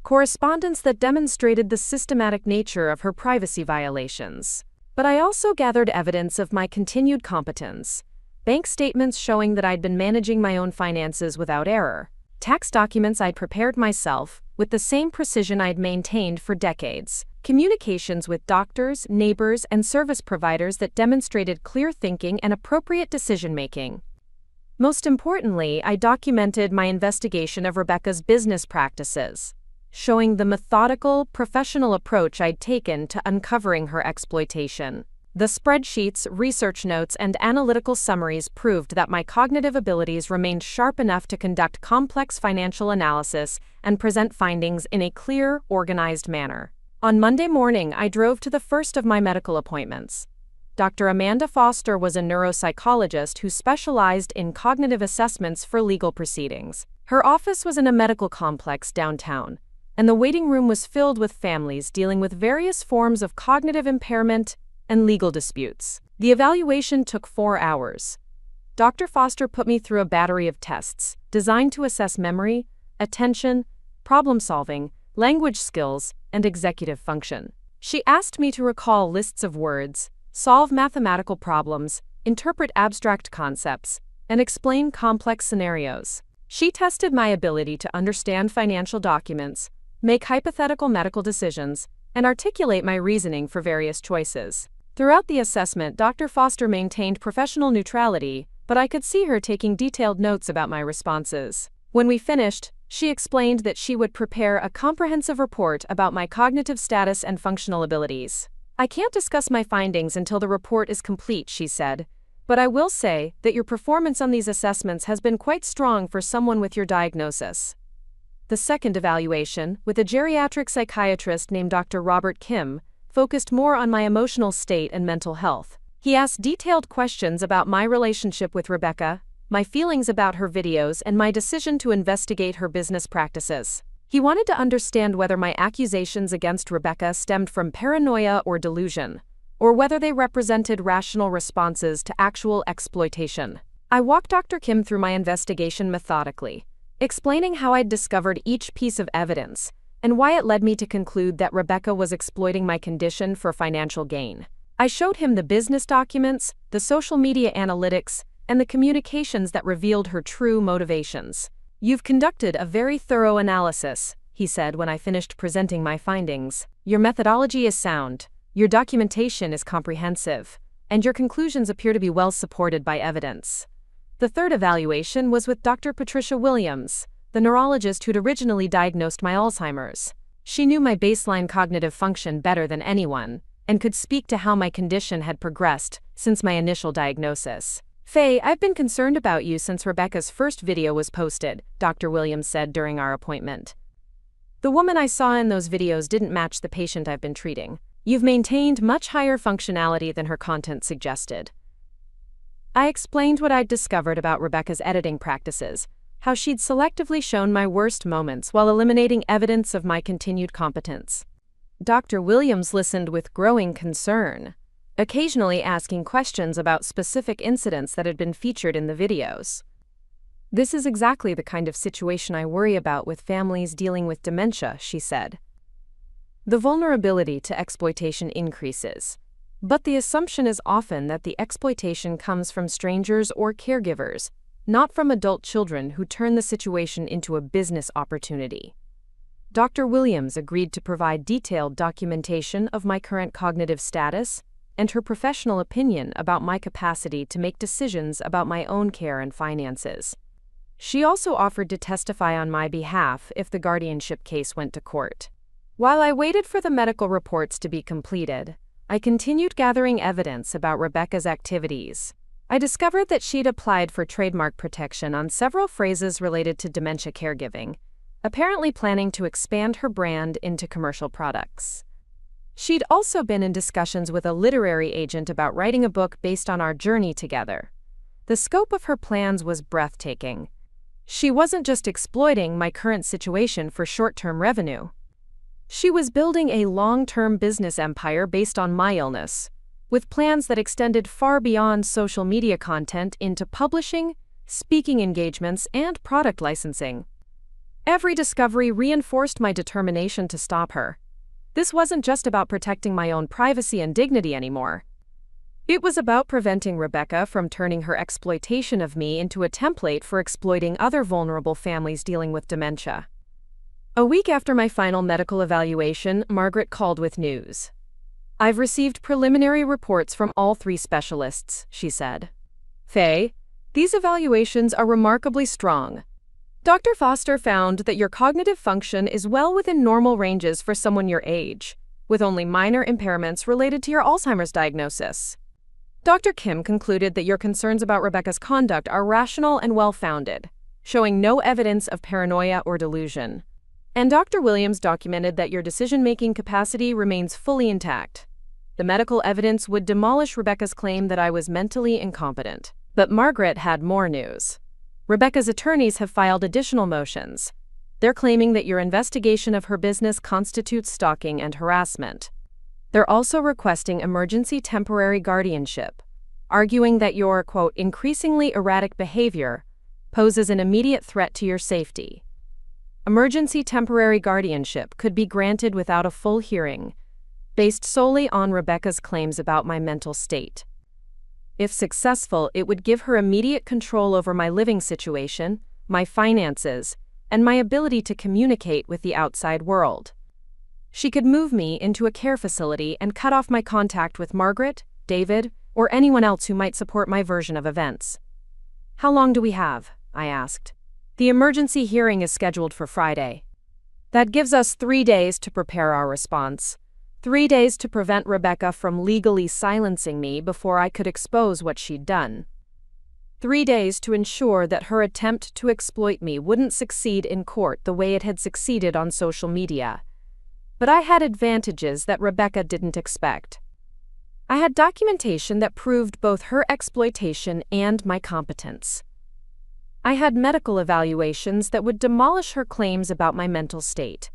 Correspondence that demonstrated the systematic nature of her privacy violations. But I also gathered evidence of my continued competence. Bank statements showing that I'd been managing my own finances without error. Tax documents I'd prepared myself, with the same precision I'd maintained for decades. Communications with doctors, neighbors, and service providers that demonstrated clear thinking and appropriate decision-making. Most importantly, I documented my investigation of Rebecca's business practices, showing the methodical, professional approach I'd taken to uncovering her exploitation. The spreadsheets, research notes, and analytical summaries proved that my cognitive abilities remained sharp enough to conduct complex financial analysis and present findings in a clear, organized manner. On Monday morning, I drove to the first of my medical appointments. Dr. Amanda Foster was a neuropsychologist who specialized in cognitive assessments for legal proceedings. Her office was in a medical complex downtown, and the waiting room was filled with families dealing with various forms of cognitive impairment and legal disputes. The evaluation took 4 hours. Dr. Foster put me through a battery of tests designed to assess memory, attention, problem-solving, language skills, and executive function. She asked me to recall lists of words, solve mathematical problems, interpret abstract concepts, and explain complex scenarios. She tested my ability to understand financial documents, make hypothetical medical decisions, and articulate my reasoning for various choices. Throughout the assessment, Dr. Foster maintained professional neutrality, but I could see her taking detailed notes about my responses. When we finished, she explained that she would prepare a comprehensive report about my cognitive status and functional abilities. "I can't discuss my findings until the report is complete," she said, "but I will say that your performance on these assessments has been quite strong for someone with your diagnosis." The second evaluation, with a geriatric psychiatrist named Dr. Robert Kim, focused more on my emotional state and mental health. He asked detailed questions about my relationship with Rebecca, my feelings about her videos, and my decision to investigate her business practices. He wanted to understand whether my accusations against Rebecca stemmed from paranoia or delusion, or whether they represented rational responses to actual exploitation. I walked Dr. Kim through my investigation methodically, explaining how I'd discovered each piece of evidence and why it led me to conclude that Rebecca was exploiting my condition for financial gain. I showed him the business documents, the social media analytics, and the communications that revealed her true motivations. "You've conducted a very thorough analysis," he said when I finished presenting my findings. "Your methodology is sound, your documentation is comprehensive, and your conclusions appear to be well supported by evidence." The third evaluation was with Dr. Patricia Williams, the neurologist who'd originally diagnosed my Alzheimer's. She knew my baseline cognitive function better than anyone, and could speak to how my condition had progressed since my initial diagnosis. "Faye, I've been concerned about you since Rebecca's first video was posted," Dr. Williams said during our appointment. "The woman I saw in those videos didn't match the patient I've been treating. You've maintained much higher functionality than her content suggested." I explained what I'd discovered about Rebecca's editing practices, how she'd selectively shown my worst moments while eliminating evidence of my continued competence. Dr. Williams listened with growing concern, occasionally asking questions about specific incidents that had been featured in the videos. "This is exactly the kind of situation I worry about with families dealing with dementia," she said. "The vulnerability to exploitation increases, but the assumption is often that the exploitation comes from strangers or caregivers, not from adult children who turn the situation into a business opportunity." Dr. Williams agreed to provide detailed documentation of my current cognitive status and her professional opinion about my capacity to make decisions about my own care and finances. She also offered to testify on my behalf if the guardianship case went to court. While I waited for the medical reports to be completed, I continued gathering evidence about Rebecca's activities. I discovered that she'd applied for trademark protection on several phrases related to dementia caregiving, apparently planning to expand her brand into commercial products. She'd also been in discussions with a literary agent about writing a book based on our journey together. The scope of her plans was breathtaking. She wasn't just exploiting my current situation for short-term revenue. She was building a long-term business empire based on my illness, with plans that extended far beyond social media content into publishing, speaking engagements, and product licensing. Every discovery reinforced my determination to stop her. This wasn't just about protecting my own privacy and dignity anymore. It was about preventing Rebecca from turning her exploitation of me into a template for exploiting other vulnerable families dealing with dementia. A week after my final medical evaluation, Margaret called with news. "I've received preliminary reports from all 3 specialists," she said. "Faye, these evaluations are remarkably strong. Dr. Foster found that your cognitive function is well within normal ranges for someone your age, with only minor impairments related to your Alzheimer's diagnosis. Dr. Kim concluded that your concerns about Rebecca's conduct are rational and well-founded, showing no evidence of paranoia or delusion. And Dr. Williams documented that your decision-making capacity remains fully intact. The medical evidence would demolish Rebecca's claim that I was mentally incompetent." But Margaret had more news. Rebecca's attorneys have filed additional motions. They're claiming that your investigation of her business constitutes stalking and harassment. They're also requesting emergency temporary guardianship, arguing that your, quote, increasingly erratic behavior poses an immediate threat to your safety. Emergency temporary guardianship could be granted without a full hearing, based solely on Rebecca's claims about my mental state. If successful, it would give her immediate control over my living situation, my finances, and my ability to communicate with the outside world. She could move me into a care facility and cut off my contact with Margaret, David, or anyone else who might support my version of events. How long do we have? I asked. The emergency hearing is scheduled for Friday. That gives us 3 days to prepare our response. 3 days to prevent Rebecca from legally silencing me before I could expose what she'd done. 3 days to ensure that her attempt to exploit me wouldn't succeed in court the way it had succeeded on social media. But I had advantages that Rebecca didn't expect. I had documentation that proved both her exploitation and my competence. I had medical evaluations that would demolish her claims about my mental state.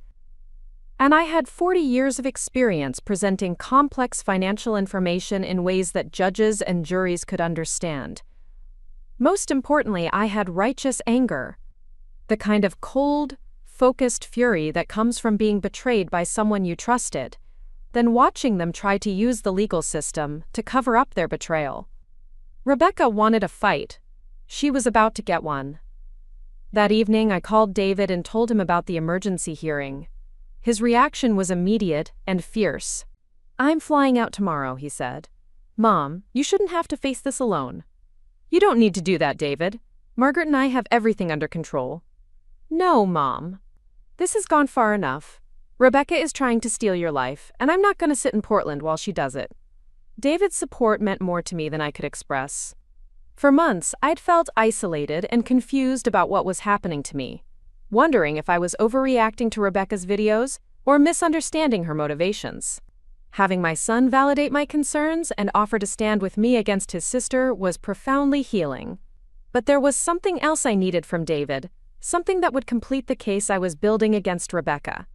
And I had 40 years of experience presenting complex financial information in ways that judges and juries could understand. Most importantly, I had righteous anger, the kind of cold, focused fury that comes from being betrayed by someone you trusted, then watching them try to use the legal system to cover up their betrayal. Rebecca wanted a fight. She was about to get one. That evening, I called David and told him about the emergency hearing. His reaction was immediate and fierce. "I'm flying out tomorrow," he said. "Mom, you shouldn't have to face this alone." "You don't need to do that, David. Margaret and I have everything under control." "No, Mom. This has gone far enough. Rebecca is trying to steal your life, and I'm not going to sit in Portland while she does it." David's support meant more to me than I could express. For months, I'd felt isolated and confused about what was happening to me, wondering if I was overreacting to Rebecca's videos or misunderstanding her motivations. Having my son validate my concerns and offer to stand with me against his sister was profoundly healing. But there was something else I needed from David, something that would complete the case I was building against Rebecca.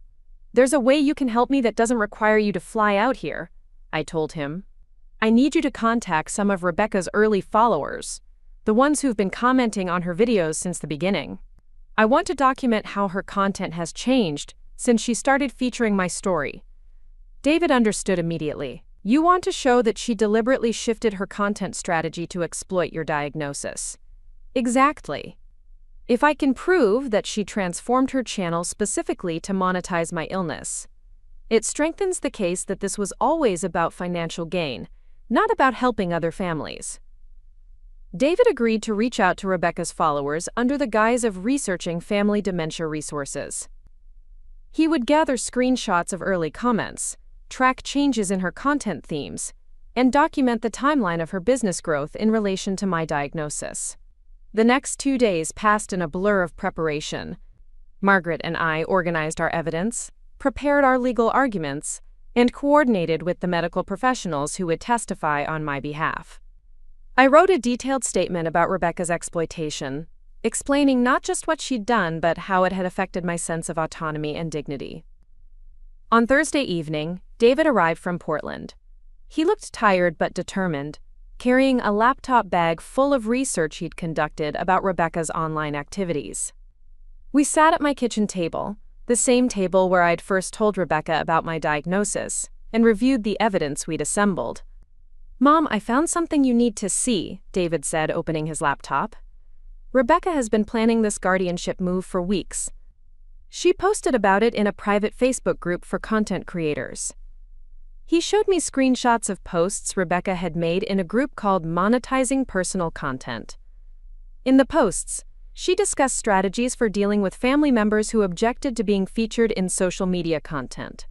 "There's a way you can help me that doesn't require you to fly out here," I told him. "I need you to contact some of Rebecca's early followers, the ones who've been commenting on her videos since the beginning. I want to document how her content has changed since she started featuring my story." David understood immediately. "You want to show that she deliberately shifted her content strategy to exploit your diagnosis." "Exactly. If I can prove that she transformed her channel specifically to monetize my illness, it strengthens the case that this was always about financial gain, not about helping other families." David agreed to reach out to Rebecca's followers under the guise of researching family dementia resources. He would gather screenshots of early comments, track changes in her content themes, and document the timeline of her business growth in relation to my diagnosis. The next 2 days passed in a blur of preparation. Margaret and I organized our evidence, prepared our legal arguments, and coordinated with the medical professionals who would testify on my behalf. I wrote a detailed statement about Rebecca's exploitation, explaining not just what she'd done but how it had affected my sense of autonomy and dignity. On Thursday evening, David arrived from Portland. He looked tired but determined, carrying a laptop bag full of research he'd conducted about Rebecca's online activities. We sat at my kitchen table, the same table where I'd first told Rebecca about my diagnosis, and reviewed the evidence we'd assembled. "Mom, I found something you need to see," David said, opening his laptop. "Rebecca has been planning this guardianship move for weeks. She posted about it in a private Facebook group for content creators." He showed me screenshots of posts Rebecca had made in a group called Monetizing Personal Content. In the posts, she discussed strategies for dealing with family members who objected to being featured in social media content.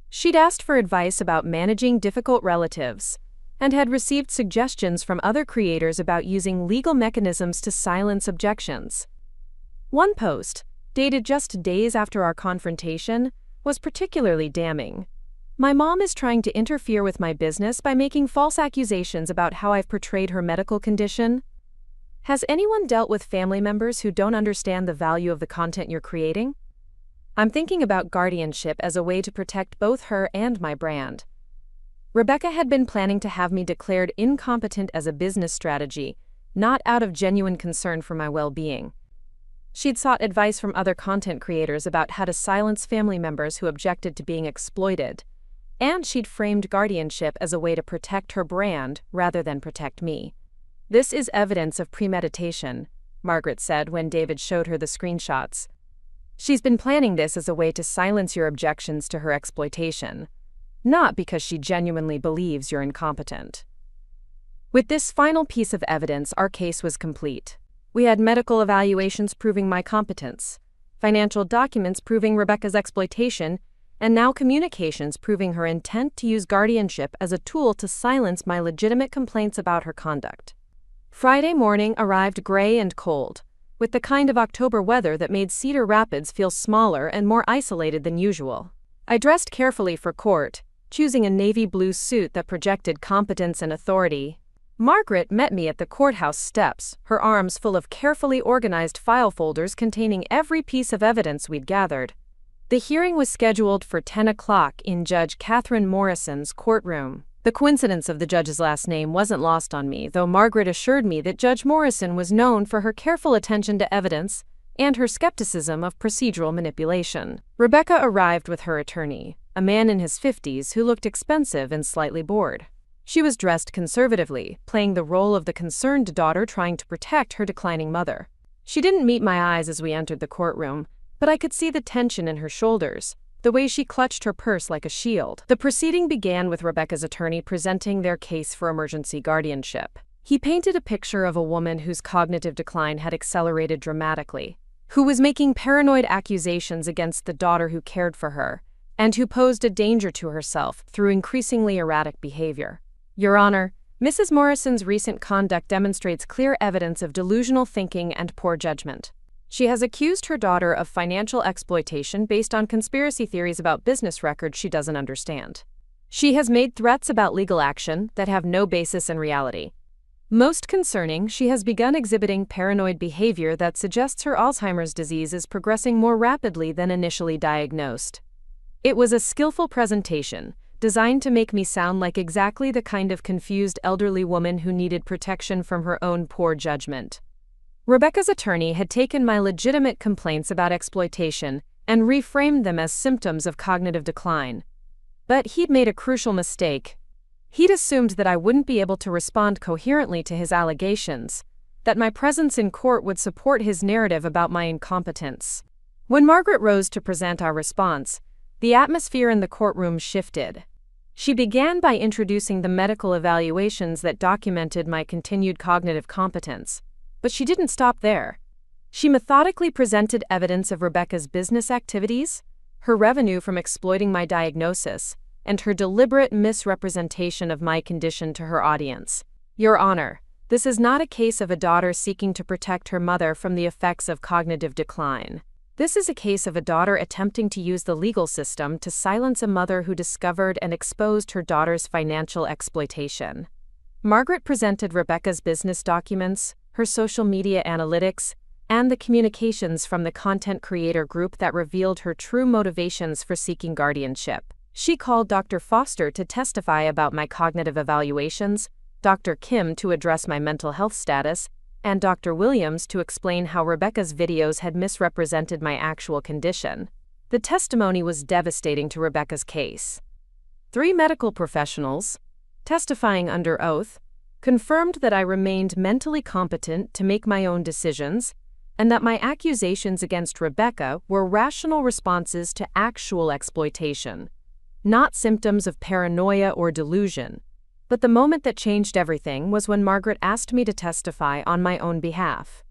She'd asked for advice about managing difficult relatives, and had received suggestions from other creators about using legal mechanisms to silence objections. One post, dated just days after our confrontation, was particularly damning. "My mom is trying to interfere with my business by making false accusations about how I've portrayed her medical condition. Has anyone dealt with family members who don't understand the value of the content you're creating? I'm thinking about guardianship as a way to protect both her and my brand. Rebecca had been planning to have me declared incompetent as a business strategy, not out of genuine concern for my well-being. She'd sought advice from other content creators about how to silence family members who objected to being exploited, and she'd framed guardianship as a way to protect her brand rather than protect me. "This is evidence of premeditation," Margaret said when David showed her the screenshots. "She's been planning this as a way to silence your objections to her exploitation, not because she genuinely believes you're incompetent." With this final piece of evidence, our case was complete. We had medical evaluations proving my competence, financial documents proving Rebecca's exploitation, and now communications proving her intent to use guardianship as a tool to silence my legitimate complaints about her conduct. Friday morning arrived gray and cold, with the kind of October weather that made Cedar Rapids feel smaller and more isolated than usual. I dressed carefully for court, choosing a navy blue suit that projected competence and authority. Margaret met me at the courthouse steps, her arms full of carefully organized file folders containing every piece of evidence we'd gathered. The hearing was scheduled for 10 o'clock in Judge Catherine Morrison's courtroom. The coincidence of the judge's last name wasn't lost on me, though Margaret assured me that Judge Morrison was known for her careful attention to evidence and her skepticism of procedural manipulation. Rebecca arrived with her attorney, a man in his 50s who looked expensive and slightly bored. She was dressed conservatively, playing the role of the concerned daughter trying to protect her declining mother. She didn't meet my eyes as we entered the courtroom, but I could see the tension in her shoulders, the way she clutched her purse like a shield. The proceeding began with Rebecca's attorney presenting their case for emergency guardianship. He painted a picture of a woman whose cognitive decline had accelerated dramatically, who was making paranoid accusations against the daughter who cared for her, and who posed a danger to herself through increasingly erratic behavior. "Your Honor, Mrs. Morrison's recent conduct demonstrates clear evidence of delusional thinking and poor judgment. She has accused her daughter of financial exploitation based on conspiracy theories about business records she doesn't understand. She has made threats about legal action that have no basis in reality. Most concerning, she has begun exhibiting paranoid behavior that suggests her Alzheimer's disease is progressing more rapidly than initially diagnosed." It was a skillful presentation, designed to make me sound like exactly the kind of confused elderly woman who needed protection from her own poor judgment. Rebecca's attorney had taken my legitimate complaints about exploitation and reframed them as symptoms of cognitive decline. But he'd made a crucial mistake. He'd assumed that I wouldn't be able to respond coherently to his allegations, that my presence in court would support his narrative about my incompetence. When Margaret rose to present our response, the atmosphere in the courtroom shifted. She began by introducing the medical evaluations that documented my continued cognitive competence. But she didn't stop there. She methodically presented evidence of Rebecca's business activities, her revenue from exploiting my diagnosis, and her deliberate misrepresentation of my condition to her audience. "Your Honor, this is not a case of a daughter seeking to protect her mother from the effects of cognitive decline. This is a case of a daughter attempting to use the legal system to silence a mother who discovered and exposed her daughter's financial exploitation." Margaret presented Rebecca's business documents, her social media analytics, and the communications from the content creator group that revealed her true motivations for seeking guardianship. She called Dr. Foster to testify about my cognitive evaluations, Dr. Kim to address my mental health status, and Dr. Williams to explain how Rebecca's videos had misrepresented my actual condition. The testimony was devastating to Rebecca's case. 3 medical professionals, testifying under oath, confirmed that I remained mentally competent to make my own decisions, and that my accusations against Rebecca were rational responses to actual exploitation, not symptoms of paranoia or delusion. But the moment that changed everything was when Margaret asked me to testify on my own behalf.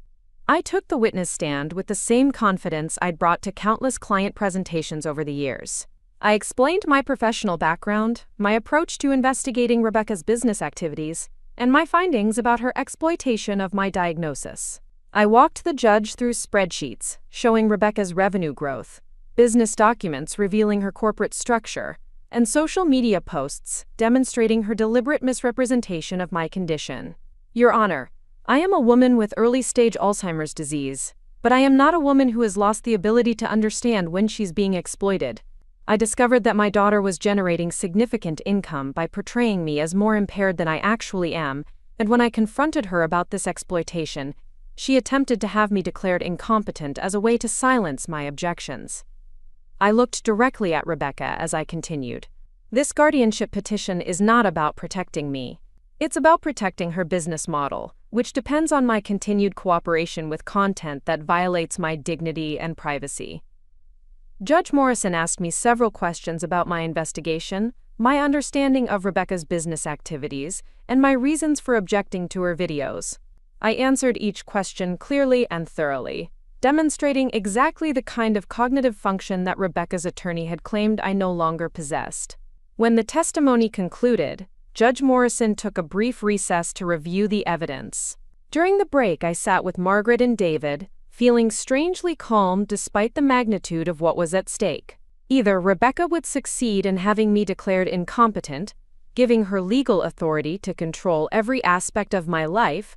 I took the witness stand with the same confidence I'd brought to countless client presentations over the years. I explained my professional background, my approach to investigating Rebecca's business activities, and my findings about her exploitation of my diagnosis. I walked the judge through spreadsheets showing Rebecca's revenue growth, business documents revealing her corporate structure, and social media posts demonstrating her deliberate misrepresentation of my condition. "Your Honor, I am a woman with early-stage Alzheimer's disease, But I am not a woman who has lost the ability to understand when she's being exploited. I discovered that my daughter was generating significant income by portraying me as more impaired than I actually am, and when I confronted her about this exploitation, she attempted to have me declared incompetent as a way to silence my objections. I looked directly at Rebecca as I continued. This guardianship petition is not about protecting me. It's about protecting her business model, which depends on my continued cooperation with content that violates my dignity and privacy. Judge Morrison asked me several questions about my investigation, my understanding of Rebecca's business activities, and my reasons for objecting to her videos. I answered each question clearly and thoroughly, demonstrating exactly the kind of cognitive function that Rebecca's attorney had claimed I no longer possessed. When the testimony concluded, Judge Morrison took a brief recess to review the evidence. During the break, I sat with Margaret and David, feeling strangely calm despite the magnitude of what was at stake. Either Rebecca would succeed in having me declared incompetent, giving her legal authority to control every aspect of my life,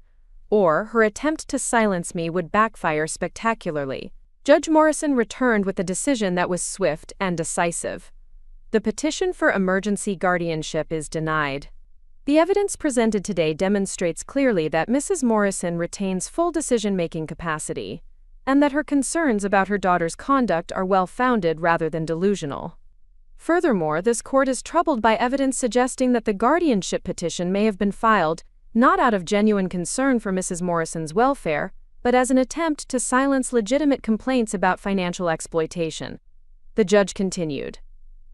or her attempt to silence me would backfire spectacularly. Judge Morrison returned with a decision that was swift and decisive. The petition for emergency guardianship is denied. The evidence presented today demonstrates clearly that Mrs. Morrison retains full decision-making capacity, and that her concerns about her daughter's conduct are well-founded rather than delusional. Furthermore, this court is troubled by evidence suggesting that the guardianship petition may have been filed not out of genuine concern for Mrs. Morrison's welfare, but as an attempt to silence legitimate complaints about financial exploitation. The judge continued.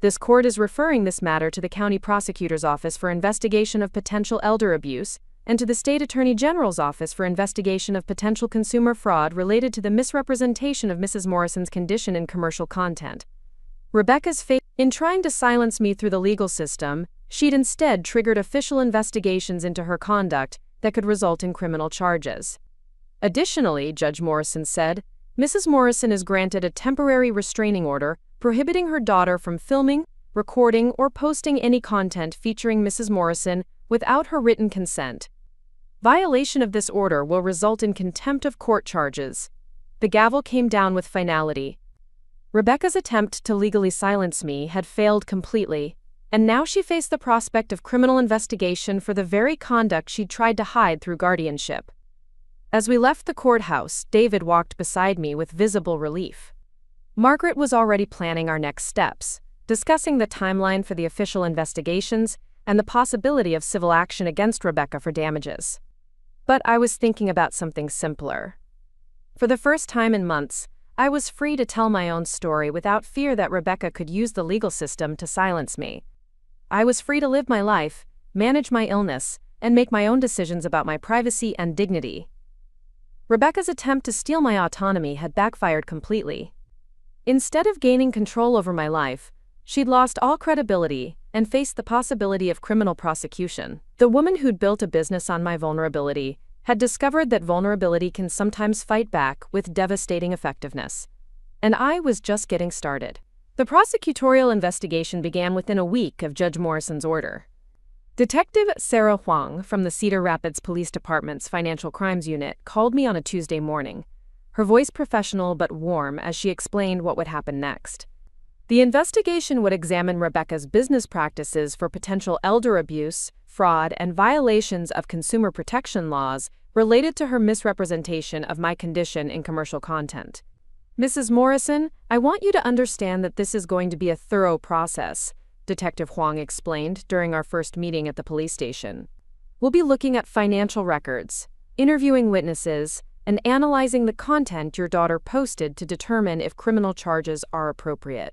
This court is referring this matter to the county prosecutor's office for investigation of potential elder abuse and to the state attorney general's office for investigation of potential consumer fraud related to the misrepresentation of Mrs. Morrison's condition in commercial content. Rebecca's fate in trying to silence me through the legal system, she'd instead triggered official investigations into her conduct that could result in criminal charges. Additionally, Judge Morrison said, Mrs. Morrison is granted a temporary restraining order prohibiting her daughter from filming, recording, or posting any content featuring Mrs. Morrison without her written consent. Violation of this order will result in contempt of court charges. The gavel came down with finality. Rebecca's attempt to legally silence me had failed completely, and now she faced the prospect of criminal investigation for the very conduct she'd tried to hide through guardianship. As we left the courthouse, David walked beside me with visible relief. Margaret was already planning our next steps, discussing the timeline for the official investigations and the possibility of civil action against Rebecca for damages. But I was thinking about something simpler. For the first time in months, I was free to tell my own story without fear that Rebecca could use the legal system to silence me. I was free to live my life, manage my illness, and make my own decisions about my privacy and dignity. Rebecca's attempt to steal my autonomy had backfired completely. Instead of gaining control over my life, she'd lost all credibility and faced the possibility of criminal prosecution. The woman who'd built a business on my vulnerability had discovered that vulnerability can sometimes fight back with devastating effectiveness. And I was just getting started. The prosecutorial investigation began within a week of Judge Morrison's order. Detective Sarah Huang from the Cedar Rapids Police Department's Financial Crimes Unit called me on a Tuesday morning, her voice professional but warm as she explained what would happen next. The investigation would examine Rebecca's business practices for potential elder abuse, fraud, and violations of consumer protection laws related to her misrepresentation of my condition in commercial content. Mrs. Morrison, I want you to understand that this is going to be a thorough process, Detective Huang explained during our first meeting at the police station. We'll be looking at financial records, interviewing witnesses, and analyzing the content your daughter posted to determine if criminal charges are appropriate.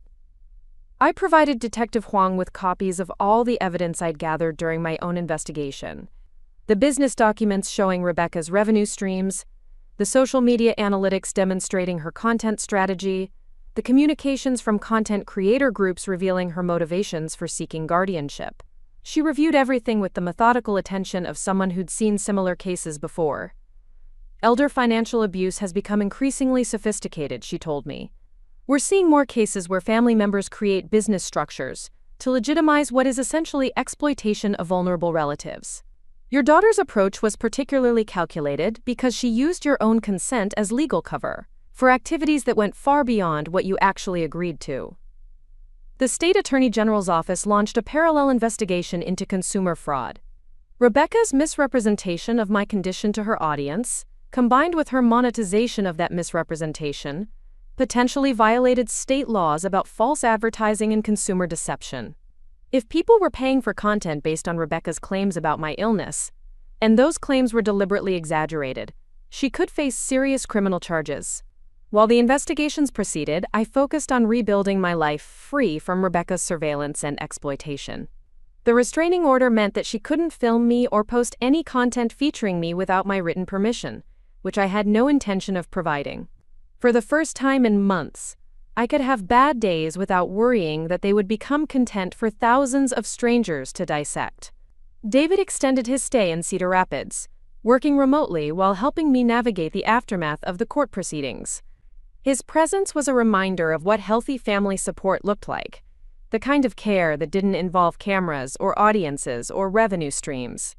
I provided Detective Huang with copies of all the evidence I'd gathered during my own investigation. The business documents showing Rebecca's revenue streams, the social media analytics demonstrating her content strategy, the communications from content creator groups revealing her motivations for seeking guardianship. She reviewed everything with the methodical attention of someone who'd seen similar cases before. Elder financial abuse has become increasingly sophisticated, she told me. We're seeing more cases where family members create business structures to legitimize what is essentially exploitation of vulnerable relatives. Your daughter's approach was particularly calculated because she used your own consent as legal cover, for activities that went far beyond what you actually agreed to. The State Attorney General's office launched a parallel investigation into consumer fraud. Rebecca's misrepresentation of my condition to her audience, combined with her monetization of that misrepresentation, potentially violated state laws about false advertising and consumer deception. If people were paying for content based on Rebecca's claims about my illness, and those claims were deliberately exaggerated, she could face serious criminal charges. While the investigations proceeded, I focused on rebuilding my life free from Rebecca's surveillance and exploitation. The restraining order meant that she couldn't film me or post any content featuring me without my written permission, which I had no intention of providing. For the first time in months, I could have bad days without worrying that they would become content for thousands of strangers to dissect. David extended his stay in Cedar Rapids, working remotely while helping me navigate the aftermath of the court proceedings. His presence was a reminder of what healthy family support looked like, the kind of care that didn't involve cameras or audiences or revenue streams.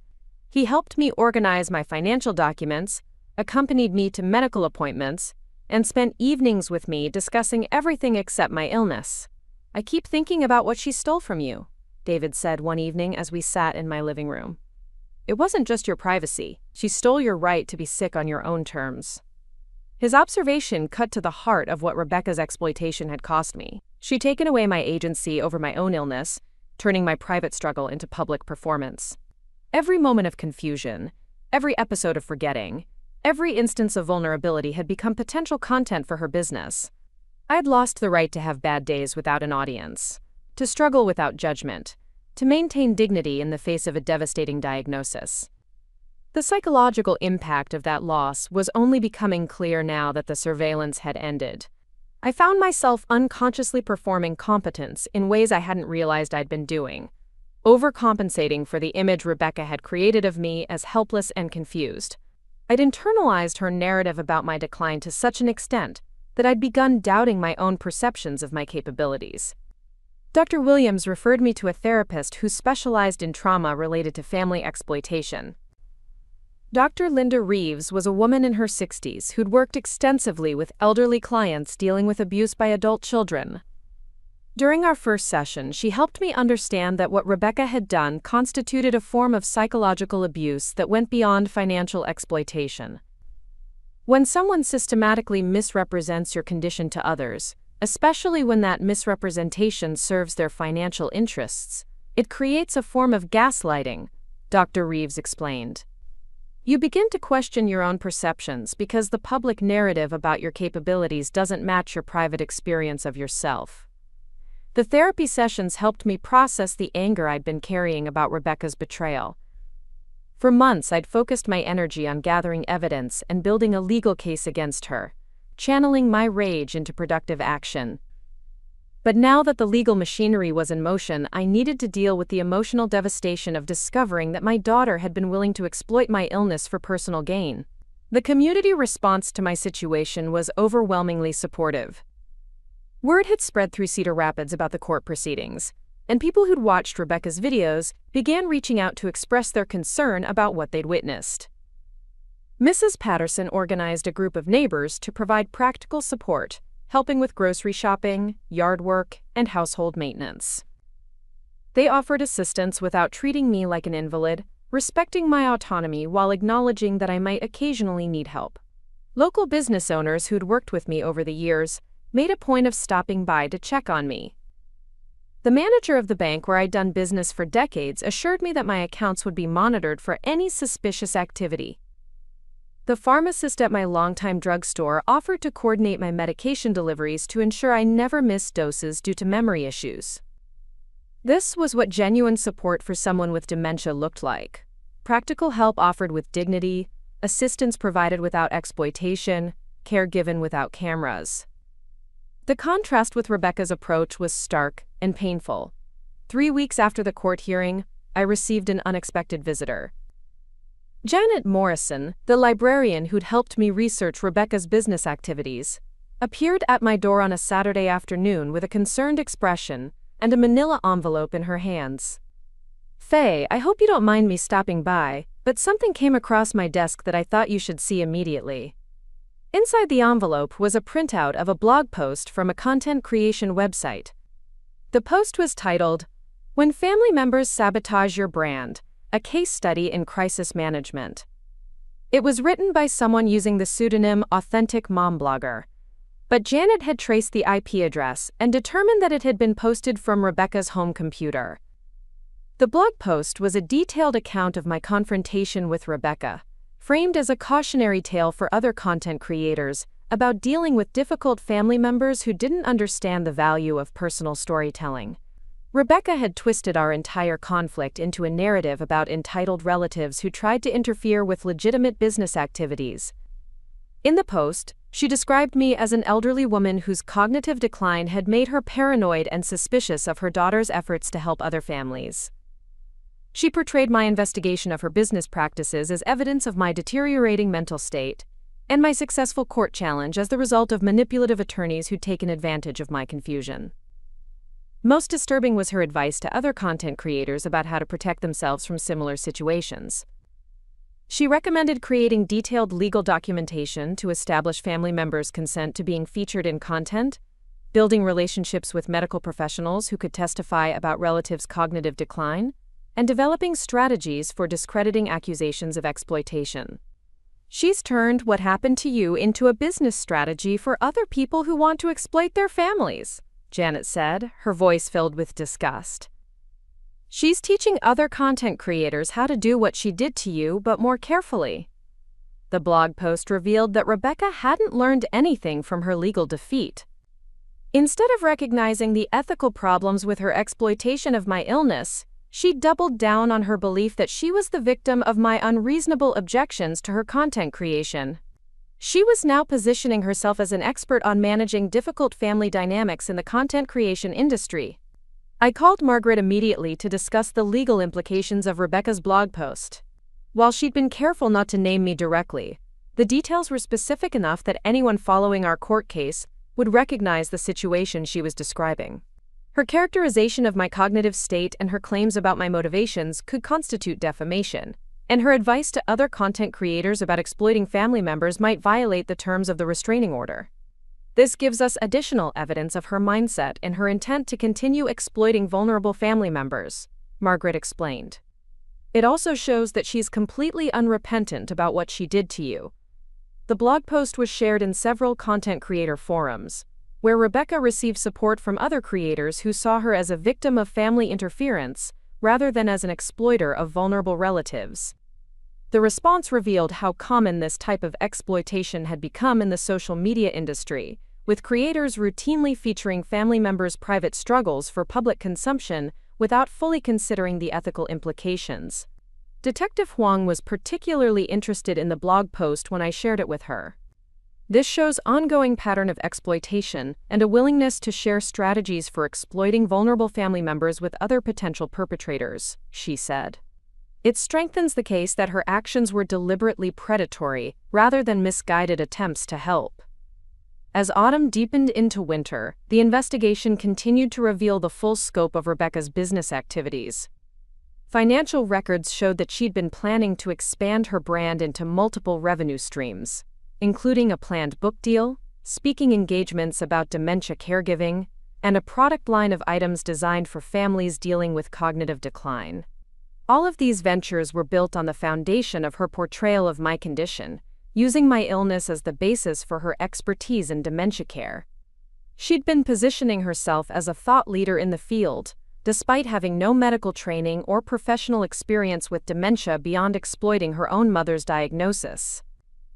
He helped me organize my financial documents, accompanied me to medical appointments, and spent evenings with me discussing everything except my illness. "I keep thinking about what she stole from you," David said one evening as we sat in my living room. "It wasn't just your privacy. She stole your right to be sick on your own terms." His observation cut to the heart of what Rebecca's exploitation had cost me. She'd taken away my agency over my own illness, turning my private struggle into public performance. Every moment of confusion, every episode of forgetting, every instance of vulnerability had become potential content for her business. I'd lost the right to have bad days without an audience, to struggle without judgment, to maintain dignity in the face of a devastating diagnosis. The psychological impact of that loss was only becoming clear now that the surveillance had ended. I found myself unconsciously performing competence in ways I hadn't realized I'd been doing, overcompensating for the image Rebecca had created of me as helpless and confused. I'd internalized her narrative about my decline to such an extent that I'd begun doubting my own perceptions of my capabilities. Dr. Williams referred me to a therapist who specialized in trauma related to family exploitation. Dr. Linda Reeves was a woman in her 60s who'd worked extensively with elderly clients dealing with abuse by adult children. During our first session, she helped me understand that what Rebecca had done constituted a form of psychological abuse that went beyond financial exploitation. When someone systematically misrepresents your condition to others, especially when that misrepresentation serves their financial interests, it creates a form of gaslighting, Dr. Reeves explained. You begin to question your own perceptions because the public narrative about your capabilities doesn't match your private experience of yourself. The therapy sessions helped me process the anger I'd been carrying about Rebecca's betrayal. For months, I'd focused my energy on gathering evidence and building a legal case against her, channeling my rage into productive action. But now that the legal machinery was in motion, I needed to deal with the emotional devastation of discovering that my daughter had been willing to exploit my illness for personal gain. The community response to my situation was overwhelmingly supportive. Word had spread through Cedar Rapids about the court proceedings, and people who'd watched Rebecca's videos began reaching out to express their concern about what they'd witnessed. Mrs. Patterson organized a group of neighbors to provide practical support, helping with grocery shopping, yard work, and household maintenance. They offered assistance without treating me like an invalid, respecting my autonomy while acknowledging that I might occasionally need help. Local business owners who'd worked with me over the years made a point of stopping by to check on me. The manager of the bank where I'd done business for decades assured me that my accounts would be monitored for any suspicious activity. The pharmacist at my longtime drugstore offered to coordinate my medication deliveries to ensure I never missed doses due to memory issues. This was what genuine support for someone with dementia looked like. Practical help offered with dignity, assistance provided without exploitation, care given without cameras. The contrast with Rebecca's approach was stark and painful. 3 weeks after the court hearing, I received an unexpected visitor. Janet Morrison, the librarian who'd helped me research Rebecca's business activities, appeared at my door on a Saturday afternoon with a concerned expression and a manila envelope in her hands. "Faye, I hope you don't mind me stopping by, but something came across my desk that I thought you should see immediately." Inside the envelope was a printout of a blog post from a content creation website. The post was titled, "When Family Members Sabotage Your Brand, a Case Study in Crisis Management." It was written by someone using the pseudonym Authentic Mom Blogger. But Janet had traced the IP address and determined that it had been posted from Rebecca's home computer. The blog post was a detailed account of my confrontation with Rebecca, framed as a cautionary tale for other content creators about dealing with difficult family members who didn't understand the value of personal storytelling. Rebecca had twisted our entire conflict into a narrative about entitled relatives who tried to interfere with legitimate business activities. In the post, she described me as an elderly woman whose cognitive decline had made her paranoid and suspicious of her daughter's efforts to help other families. She portrayed my investigation of her business practices as evidence of my deteriorating mental state, and my successful court challenge as the result of manipulative attorneys who'd taken advantage of my confusion. Most disturbing was her advice to other content creators about how to protect themselves from similar situations. She recommended creating detailed legal documentation to establish family members' consent to being featured in content, building relationships with medical professionals who could testify about relatives' cognitive decline, and developing strategies for discrediting accusations of exploitation. She's turned what happened to you into a business strategy for other people who want to exploit their families, Janet said, her voice filled with disgust. She's teaching other content creators how to do what she did to you, but more carefully. The blog post revealed that Rebecca hadn't learned anything from her legal defeat. Instead of recognizing the ethical problems with her exploitation of my illness, she doubled down on her belief that she was the victim of my unreasonable objections to her content creation. She was now positioning herself as an expert on managing difficult family dynamics in the content creation industry. I called Margaret immediately to discuss the legal implications of Rebecca's blog post. While she'd been careful not to name me directly, the details were specific enough that anyone following our court case would recognize the situation she was describing. Her characterization of my cognitive state and her claims about my motivations could constitute defamation, and her advice to other content creators about exploiting family members might violate the terms of the restraining order. This gives us additional evidence of her mindset and her intent to continue exploiting vulnerable family members, Margaret explained. It also shows that she's completely unrepentant about what she did to you. The blog post was shared in several content creator forums, where Rebecca received support from other creators who saw her as a victim of family interference rather than as an exploiter of vulnerable relatives. The response revealed how common this type of exploitation had become in the social media industry, with creators routinely featuring family members' private struggles for public consumption without fully considering the ethical implications. Detective Huang was particularly interested in the blog post when I shared it with her. This shows an ongoing pattern of exploitation and a willingness to share strategies for exploiting vulnerable family members with other potential perpetrators, she said. It strengthens the case that her actions were deliberately predatory rather than misguided attempts to help. As autumn deepened into winter, the investigation continued to reveal the full scope of Rebecca's business activities. Financial records showed that she'd been planning to expand her brand into multiple revenue streams, including a planned book deal, speaking engagements about dementia caregiving, and a product line of items designed for families dealing with cognitive decline. All of these ventures were built on the foundation of her portrayal of my condition, using my illness as the basis for her expertise in dementia care. She'd been positioning herself as a thought leader in the field, despite having no medical training or professional experience with dementia beyond exploiting her own mother's diagnosis.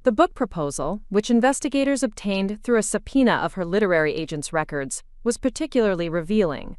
The book proposal, which investigators obtained through a subpoena of her literary agent's records, was particularly revealing.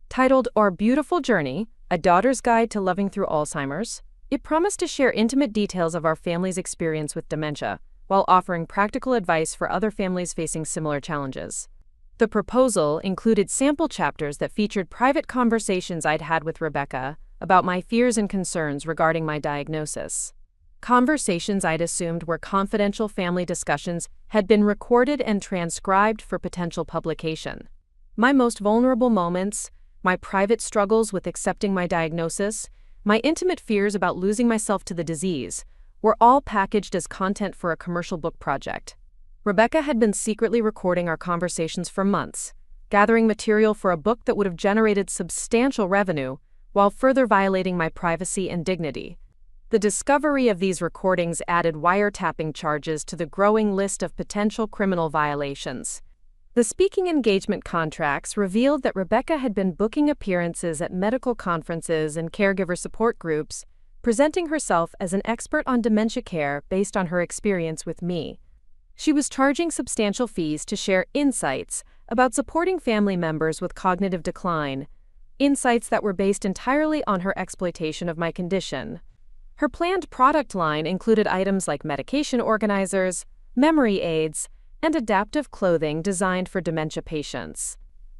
Titled Our Beautiful Journey, A Daughter's Guide to Loving Through Alzheimer's, it promised to share intimate details of our family's experience with dementia, while offering practical advice for other families facing similar challenges. The proposal included sample chapters that featured private conversations I'd had with Rebecca about my fears and concerns regarding my diagnosis. Conversations I'd assumed were confidential family discussions had been recorded and transcribed for potential publication. My most vulnerable moments, my private struggles with accepting my diagnosis, my intimate fears about losing myself to the disease, were all packaged as content for a commercial book project. Rebecca had been secretly recording our conversations for months, gathering material for a book that would have generated substantial revenue while further violating my privacy and dignity. The discovery of these recordings added wiretapping charges to the growing list of potential criminal violations. The speaking engagement contracts revealed that Rebecca had been booking appearances at medical conferences and caregiver support groups, presenting herself as an expert on dementia care based on her experience with me. She was charging substantial fees to share insights about supporting family members with cognitive decline, insights that were based entirely on her exploitation of my condition. Her planned product line included items like medication organizers, memory aids, and adaptive clothing designed for dementia patients.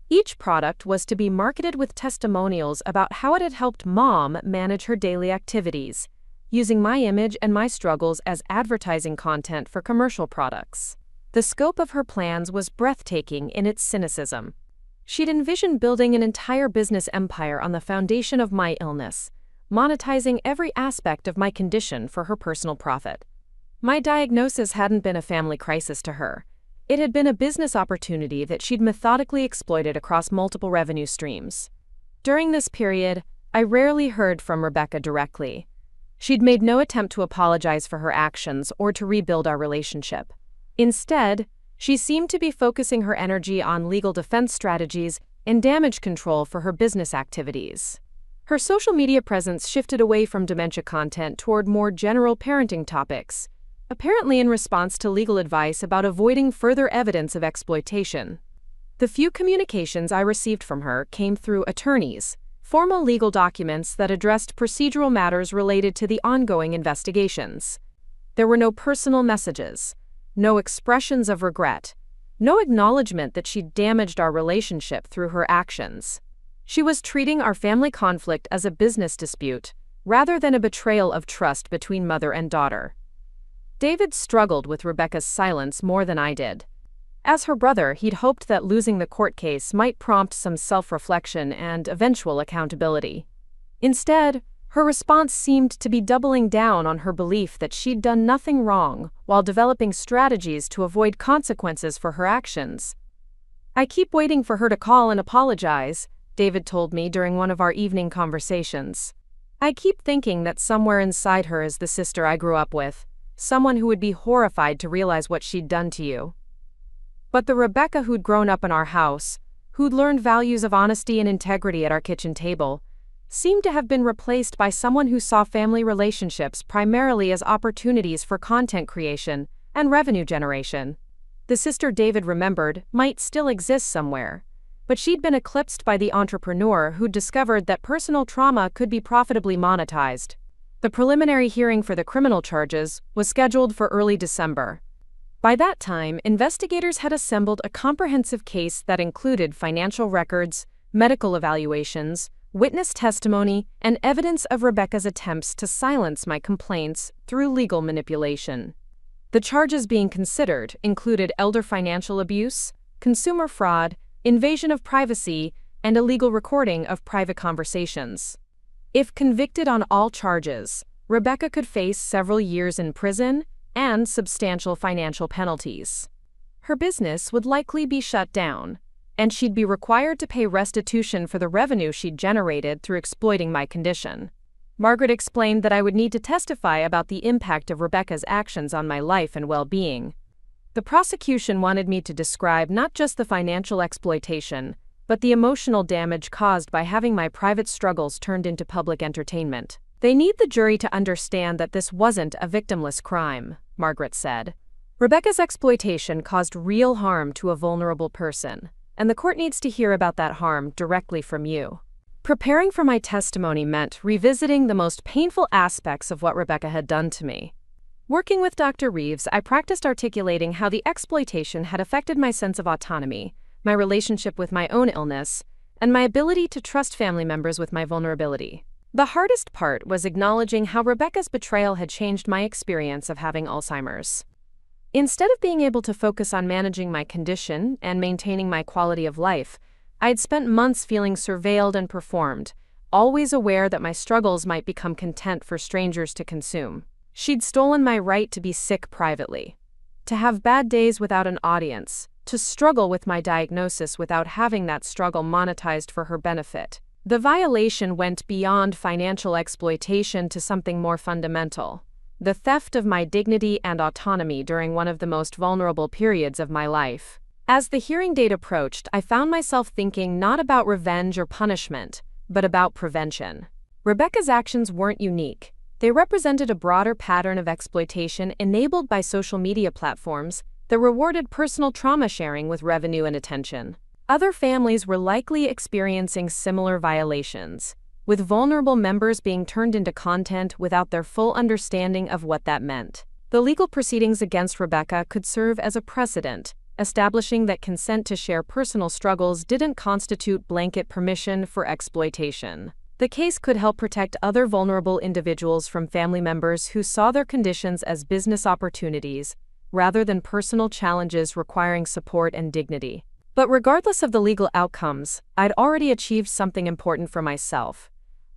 Each product was to be marketed with testimonials about how it had helped Mom manage her daily activities, using my image and my struggles as advertising content for commercial products. The scope of her plans was breathtaking in its cynicism. She'd envisioned building an entire business empire on the foundation of my illness, monetizing every aspect of my condition for her personal profit. My diagnosis hadn't been a family crisis to her. It had been a business opportunity that she'd methodically exploited across multiple revenue streams. During this period, I rarely heard from Rebecca directly. She'd made no attempt to apologize for her actions or to rebuild our relationship. Instead, she seemed to be focusing her energy on legal defense strategies and damage control for her business activities. Her social media presence shifted away from dementia content toward more general parenting topics, apparently in response to legal advice about avoiding further evidence of exploitation. The few communications I received from her came through attorneys, formal legal documents that addressed procedural matters related to the ongoing investigations. There were no personal messages, no expressions of regret, no acknowledgement that she'd damaged our relationship through her actions. She was treating our family conflict as a business dispute, rather than a betrayal of trust between mother and daughter. David struggled with Rebecca's silence more than I did. As her brother, he'd hoped that losing the court case might prompt some self-reflection and eventual accountability. Instead, her response seemed to be doubling down on her belief that she'd done nothing wrong while developing strategies to avoid consequences for her actions. "I keep waiting for her to call and apologize," David told me during one of our evening conversations. "I keep thinking that somewhere inside her is the sister I grew up with, someone who would be horrified to realize what she'd done to you." But the Rebecca who'd grown up in our house, who'd learned values of honesty and integrity at our kitchen table, seemed to have been replaced by someone who saw family relationships primarily as opportunities for content creation and revenue generation. The sister David remembered might still exist somewhere, but she'd been eclipsed by the entrepreneur who'd discovered that personal trauma could be profitably monetized. The preliminary hearing for the criminal charges was scheduled for early December. By that time, investigators had assembled a comprehensive case that included financial records, medical evaluations, witness testimony, and evidence of Rebecca's attempts to silence my complaints through legal manipulation. The charges being considered included elder financial abuse, consumer fraud, invasion of privacy, and illegal recording of private conversations. If convicted on all charges, Rebecca could face several years in prison and substantial financial penalties. Her business would likely be shut down, and she'd be required to pay restitution for the revenue she'd generated through exploiting my condition. Margaret explained that I would need to testify about the impact of Rebecca's actions on my life and well-being. The prosecution wanted me to describe not just the financial exploitation, but the emotional damage caused by having my private struggles turned into public entertainment. "They need the jury to understand that this wasn't a victimless crime," Margaret said. "Rebecca's exploitation caused real harm to a vulnerable person, and the court needs to hear about that harm directly from you." Preparing for my testimony meant revisiting the most painful aspects of what Rebecca had done to me. Working with Dr. Reeves, I practiced articulating how the exploitation had affected my sense of autonomy, my relationship with my own illness, and my ability to trust family members with my vulnerability. The hardest part was acknowledging how Rebecca's betrayal had changed my experience of having Alzheimer's. Instead of being able to focus on managing my condition and maintaining my quality of life, I had spent months feeling surveilled and performed, always aware that my struggles might become content for strangers to consume. She'd stolen my right to be sick privately. to have bad days without an audience, to struggle with my diagnosis without having that struggle monetized for her benefit. The violation went beyond financial exploitation to something more fundamental: the theft of my dignity and autonomy during one of the most vulnerable periods of my life. As the hearing date approached, I found myself thinking not about revenge or punishment, but about prevention. Rebecca's actions weren't unique. They represented a broader pattern of exploitation enabled by social media platforms that rewarded personal trauma sharing with revenue and attention. Other families were likely experiencing similar violations, with vulnerable members being turned into content without their full understanding of what that meant. The legal proceedings against Rebecca could serve as a precedent, establishing that consent to share personal struggles didn't constitute blanket permission for exploitation. The case could help protect other vulnerable individuals from family members who saw their conditions as business opportunities rather than personal challenges requiring support and dignity. But regardless of the legal outcomes, I'd already achieved something important for myself.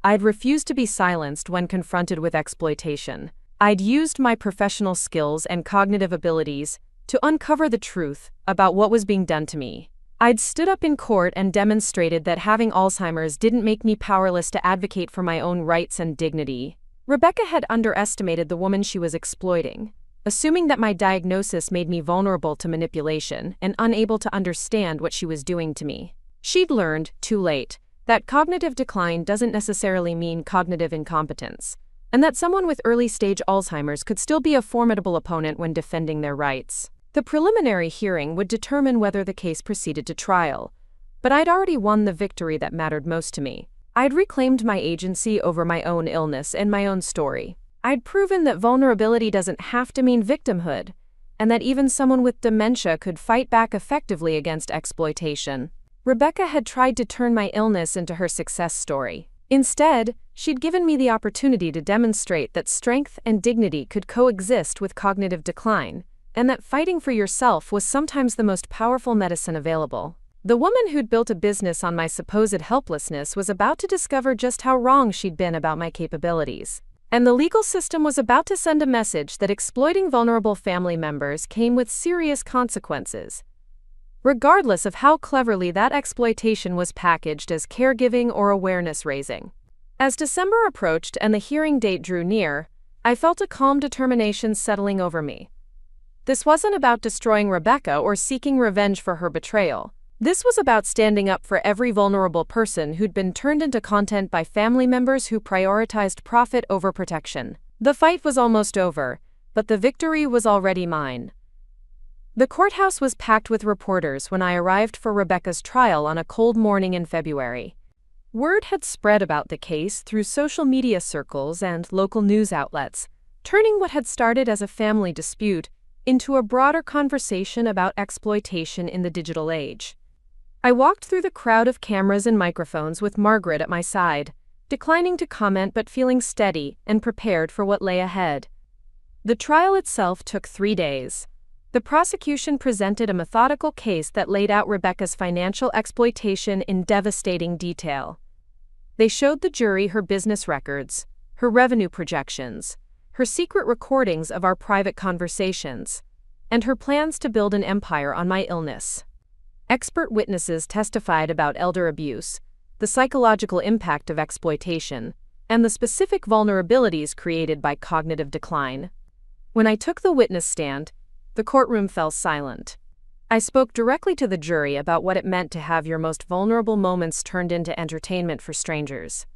I'd refused to be silenced when confronted with exploitation. I'd used my professional skills and cognitive abilities to uncover the truth about what was being done to me. I'd stood up in court and demonstrated that having Alzheimer's didn't make me powerless to advocate for my own rights and dignity. Rebecca had underestimated the woman she was exploiting, assuming that my diagnosis made me vulnerable to manipulation and unable to understand what she was doing to me. She'd learned, too late, that cognitive decline doesn't necessarily mean cognitive incompetence, and that someone with early-stage Alzheimer's could still be a formidable opponent when defending their rights. The preliminary hearing would determine whether the case proceeded to trial, but I'd already won the victory that mattered most to me. I'd reclaimed my agency over my own illness and my own story. I'd proven that vulnerability doesn't have to mean victimhood, and that even someone with dementia could fight back effectively against exploitation. Rebecca had tried to turn my illness into her success story. Instead, she'd given me the opportunity to demonstrate that strength and dignity could coexist with cognitive decline, and that fighting for yourself was sometimes the most powerful medicine available. The woman who'd built a business on my supposed helplessness was about to discover just how wrong she'd been about my capabilities. And the legal system was about to send a message that exploiting vulnerable family members came with serious consequences, regardless of how cleverly that exploitation was packaged as caregiving or awareness raising. As December approached and the hearing date drew near, I felt a calm determination settling over me. This wasn't about destroying Rebecca or seeking revenge for her betrayal. This was about standing up for every vulnerable person who'd been turned into content by family members who prioritized profit over protection. The fight was almost over, but the victory was already mine. The courthouse was packed with reporters when I arrived for Rebecca's trial on a cold morning in February. Word had spread about the case through social media circles and local news outlets, turning what had started as a family dispute into a broader conversation about exploitation in the digital age. I walked through the crowd of cameras and microphones with Margaret at my side, declining to comment but feeling steady and prepared for what lay ahead. The trial itself took 3 days. The prosecution presented a methodical case that laid out Rebecca's financial exploitation in devastating detail. They showed the jury her business records, her revenue projections, her secret recordings of our private conversations, and her plans to build an empire on my illness. Expert witnesses testified about elder abuse, the psychological impact of exploitation, and the specific vulnerabilities created by cognitive decline. When I took the witness stand, the courtroom fell silent. I spoke directly to the jury about what it meant to have your most vulnerable moments turned into entertainment for strangers.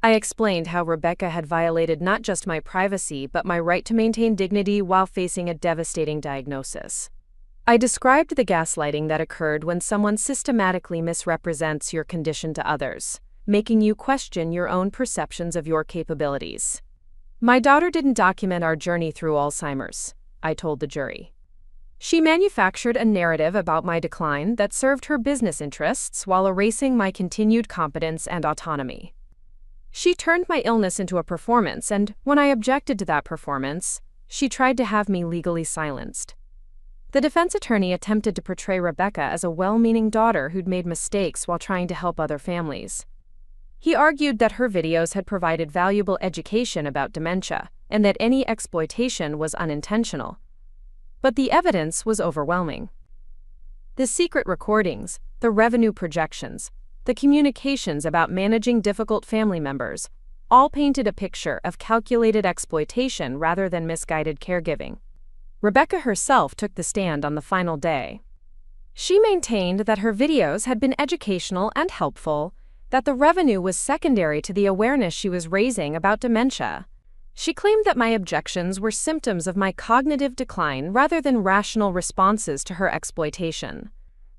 I explained how Rebecca had violated not just my privacy but my right to maintain dignity while facing a devastating diagnosis. I described the gaslighting that occurred when someone systematically misrepresents your condition to others, making you question your own perceptions of your capabilities. My daughter didn't document our journey through Alzheimer's, I told the jury. She manufactured a narrative about my decline that served her business interests while erasing my continued competence and autonomy. She turned my illness into a performance, and when I objected to that performance, she tried to have me legally silenced. The defense attorney attempted to portray Rebecca as a well-meaning daughter who'd made mistakes while trying to help other families. He argued that her videos had provided valuable education about dementia, and that any exploitation was unintentional. But the evidence was overwhelming. The secret recordings, the revenue projections, the communications about managing difficult family members, all painted a picture of calculated exploitation rather than misguided caregiving. Rebecca herself took the stand on the final day. She maintained that her videos had been educational and helpful, that the revenue was secondary to the awareness she was raising about dementia. She claimed that my objections were symptoms of my cognitive decline rather than rational responses to her exploitation.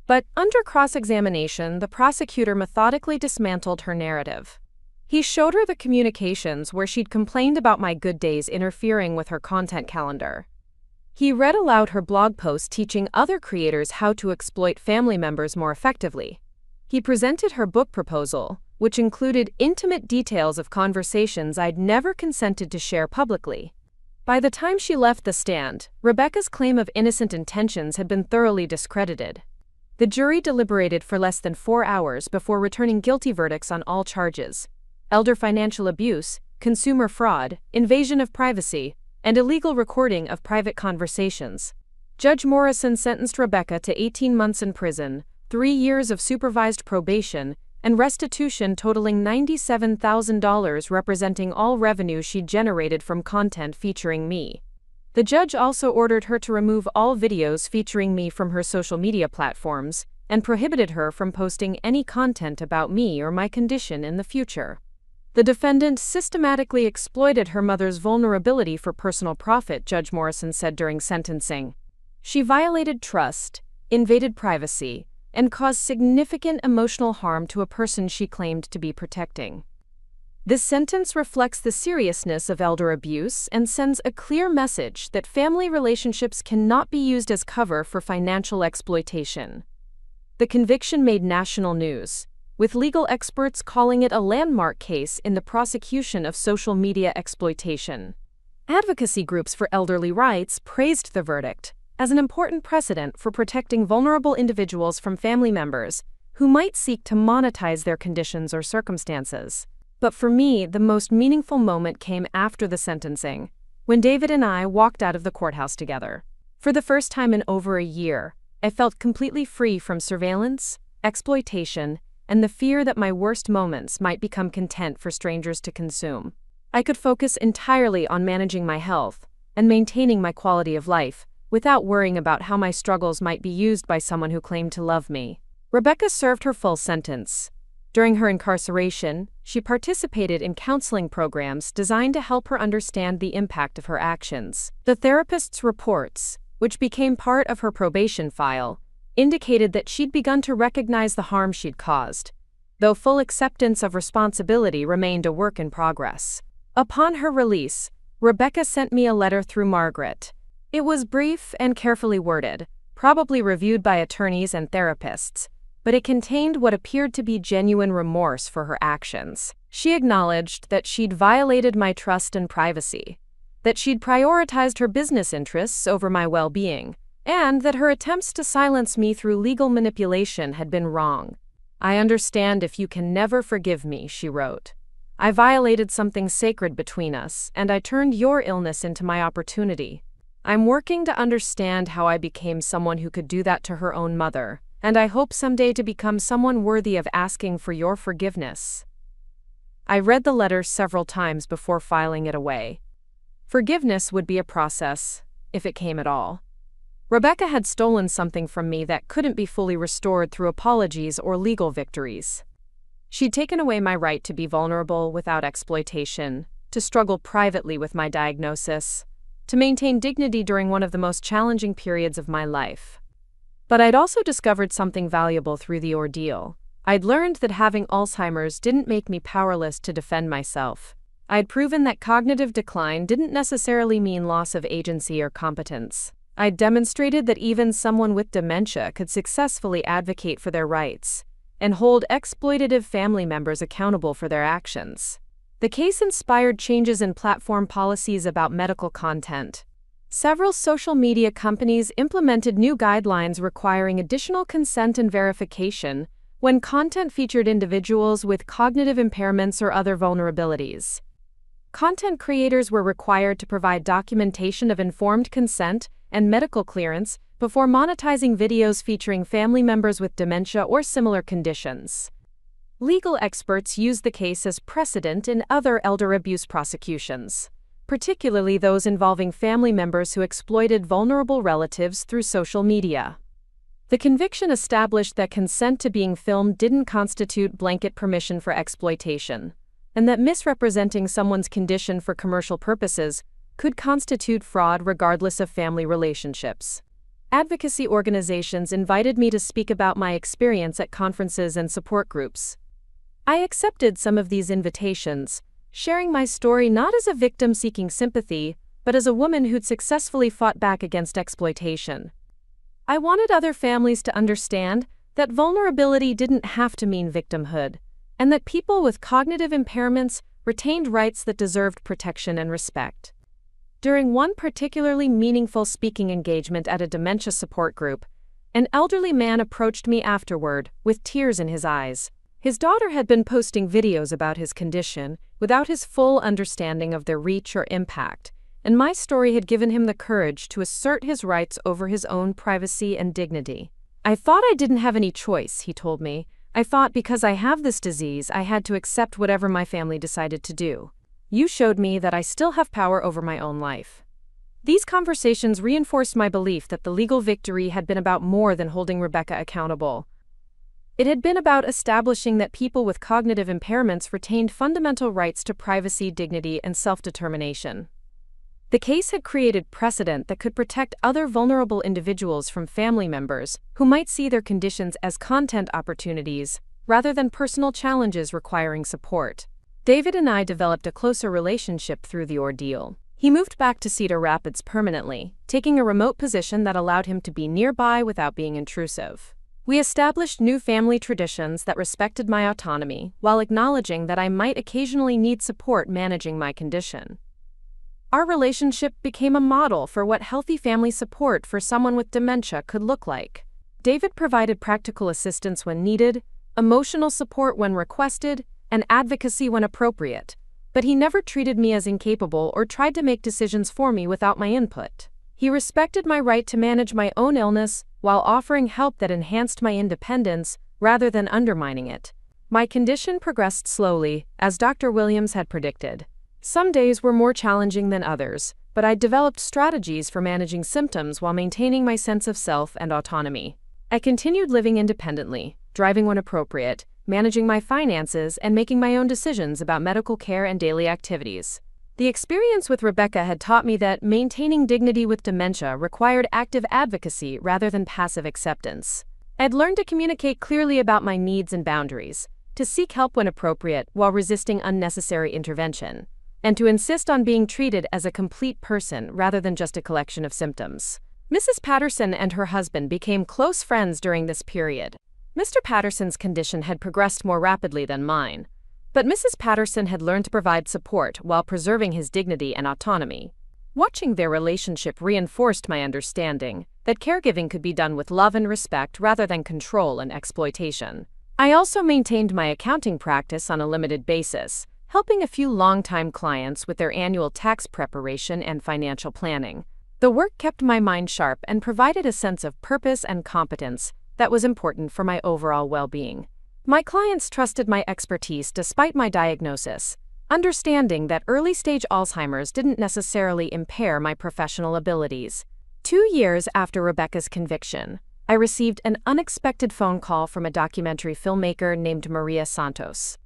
But under cross-examination, the prosecutor methodically dismantled her narrative. He showed her the communications where she'd complained about my good days interfering with her content calendar. He read aloud her blog post teaching other creators how to exploit family members more effectively. He presented her book proposal, which included intimate details of conversations I'd never consented to share publicly. By the time she left the stand, Rebecca's claim of innocent intentions had been thoroughly discredited. The jury deliberated for less than 4 hours before returning guilty verdicts on all charges: elder financial abuse, consumer fraud, invasion of privacy, and illegal recording of private conversations. Judge Morrison sentenced Rebecca to 18 months in prison, 3 years of supervised probation, and restitution totaling $97,000, representing all revenue she generated from content featuring me. The judge also ordered her to remove all videos featuring me from her social media platforms and prohibited her from posting any content about me or my condition in the future. The defendant systematically exploited her mother's vulnerability for personal profit, Judge Morrison said during sentencing. She violated trust, invaded privacy, and caused significant emotional harm to a person she claimed to be protecting. This sentence reflects the seriousness of elder abuse and sends a clear message that family relationships cannot be used as cover for financial exploitation. The conviction made national news, with legal experts calling it a landmark case in the prosecution of social media exploitation. Advocacy groups for elderly rights praised the verdict as an important precedent for protecting vulnerable individuals from family members who might seek to monetize their conditions or circumstances. But for me, the most meaningful moment came after the sentencing, when David and I walked out of the courthouse together. For the first time in over a year, I felt completely free from surveillance, exploitation, and the fear that my worst moments might become content for strangers to consume. I could focus entirely on managing my health and maintaining my quality of life, without worrying about how my struggles might be used by someone who claimed to love me. Rebecca served her full sentence. During her incarceration, she participated in counseling programs designed to help her understand the impact of her actions. The therapist's reports, which became part of her probation file, indicated that she'd begun to recognize the harm she'd caused, though full acceptance of responsibility remained a work in progress. Upon her release, Rebecca sent me a letter through Margaret. It was brief and carefully worded, probably reviewed by attorneys and therapists, but it contained what appeared to be genuine remorse for her actions. She acknowledged that she'd violated my trust and privacy, that she'd prioritized her business interests over my well-being, and that her attempts to silence me through legal manipulation had been wrong. "I understand if you can never forgive me," she wrote. "I violated something sacred between us, and I turned your illness into my opportunity. I'm working to understand how I became someone who could do that to her own mother, and I hope someday to become someone worthy of asking for your forgiveness." I read the letter several times before filing it away. Forgiveness would be a process, if it came at all. Rebecca had stolen something from me that couldn't be fully restored through apologies or legal victories. She'd taken away my right to be vulnerable without exploitation, to struggle privately with my diagnosis, to maintain dignity during one of the most challenging periods of my life. But I'd also discovered something valuable through the ordeal. I'd learned that having Alzheimer's didn't make me powerless to defend myself. I'd proven that cognitive decline didn't necessarily mean loss of agency or competence. I'd demonstrated that even someone with dementia could successfully advocate for their rights and hold exploitative family members accountable for their actions. The case inspired changes in platform policies about medical content. Several social media companies implemented new guidelines requiring additional consent and verification when content featured individuals with cognitive impairments or other vulnerabilities. Content creators were required to provide documentation of informed consent and medical clearance before monetizing videos featuring family members with dementia or similar conditions. Legal experts use the case as precedent in other elder abuse prosecutions, particularly those involving family members who exploited vulnerable relatives through social media. The conviction established that consent to being filmed didn't constitute blanket permission for exploitation, and that misrepresenting someone's condition for commercial purposes could constitute fraud regardless of family relationships. Advocacy organizations invited me to speak about my experience at conferences and support groups. I accepted some of these invitations, sharing my story not as a victim seeking sympathy, but as a woman who'd successfully fought back against exploitation. I wanted other families to understand that vulnerability didn't have to mean victimhood, and that people with cognitive impairments retained rights that deserved protection and respect. During one particularly meaningful speaking engagement at a dementia support group, an elderly man approached me afterward with tears in his eyes. His daughter had been posting videos about his condition without his full understanding of their reach or impact, and my story had given him the courage to assert his rights over his own privacy and dignity. "I thought I didn't have any choice," he told me. "I thought because I have this disease, I had to accept whatever my family decided to do. You showed me that I still have power over my own life." These conversations reinforced my belief that the legal victory had been about more than holding Rebecca accountable. It had been about establishing that people with cognitive impairments retained fundamental rights to privacy, dignity, and self-determination. The case had created precedent that could protect other vulnerable individuals from family members who might see their conditions as content opportunities rather than personal challenges requiring support. David and I developed a closer relationship through the ordeal. He moved back to Cedar Rapids permanently, taking a remote position that allowed him to be nearby without being intrusive. We established new family traditions that respected my autonomy while acknowledging that I might occasionally need support managing my condition. Our relationship became a model for what healthy family support for someone with dementia could look like. David provided practical assistance when needed, emotional support when requested, and advocacy when appropriate, but he never treated me as incapable or tried to make decisions for me without my input. He respected my right to manage my own illness while offering help that enhanced my independence rather than undermining it. My condition progressed slowly, as Dr. Williams had predicted. Some days were more challenging than others, but I developed strategies for managing symptoms while maintaining my sense of self and autonomy. I continued living independently, driving when appropriate, managing my finances, and making my own decisions about medical care and daily activities. The experience with Rebecca had taught me that maintaining dignity with dementia required active advocacy rather than passive acceptance. I'd learned to communicate clearly about my needs and boundaries, to seek help when appropriate while resisting unnecessary intervention, and to insist on being treated as a complete person rather than just a collection of symptoms. Mrs. Patterson and her husband became close friends during this period. Mr. Patterson's condition had progressed more rapidly than mine, but Mrs. Patterson had learned to provide support while preserving his dignity and autonomy. Watching their relationship reinforced my understanding that caregiving could be done with love and respect rather than control and exploitation. I also maintained my accounting practice on a limited basis, helping a few longtime clients with their annual tax preparation and financial planning. The work kept my mind sharp and provided a sense of purpose and competence that was important for my overall well-being. My clients trusted my expertise despite my diagnosis, understanding that early-stage Alzheimer's didn't necessarily impair my professional abilities. 2 years after Rebecca's conviction, I received an unexpected phone call from a documentary filmmaker named Maria Santos.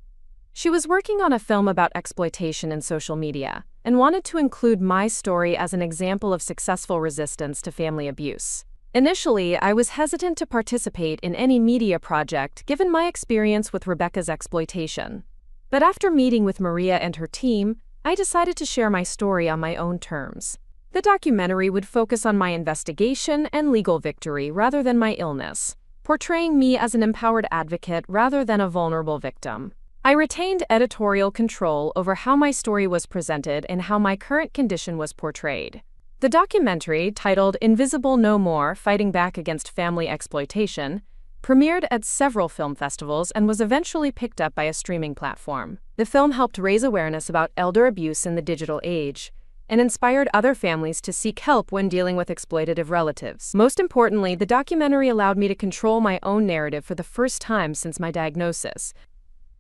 She was working on a film about exploitation in social media and wanted to include my story as an example of successful resistance to family abuse. Initially, I was hesitant to participate in any media project given my experience with Rebecca's exploitation. But after meeting with Maria and her team, I decided to share my story on my own terms. The documentary would focus on my investigation and legal victory rather than my illness, portraying me as an empowered advocate rather than a vulnerable victim. I retained editorial control over how my story was presented and how my current condition was portrayed. The documentary, titled Invisible No More: Fighting Back Against Family Exploitation, premiered at several film festivals and was eventually picked up by a streaming platform. The film helped raise awareness about elder abuse in the digital age, and inspired other families to seek help when dealing with exploitative relatives. Most importantly, the documentary allowed me to control my own narrative for the first time since my diagnosis.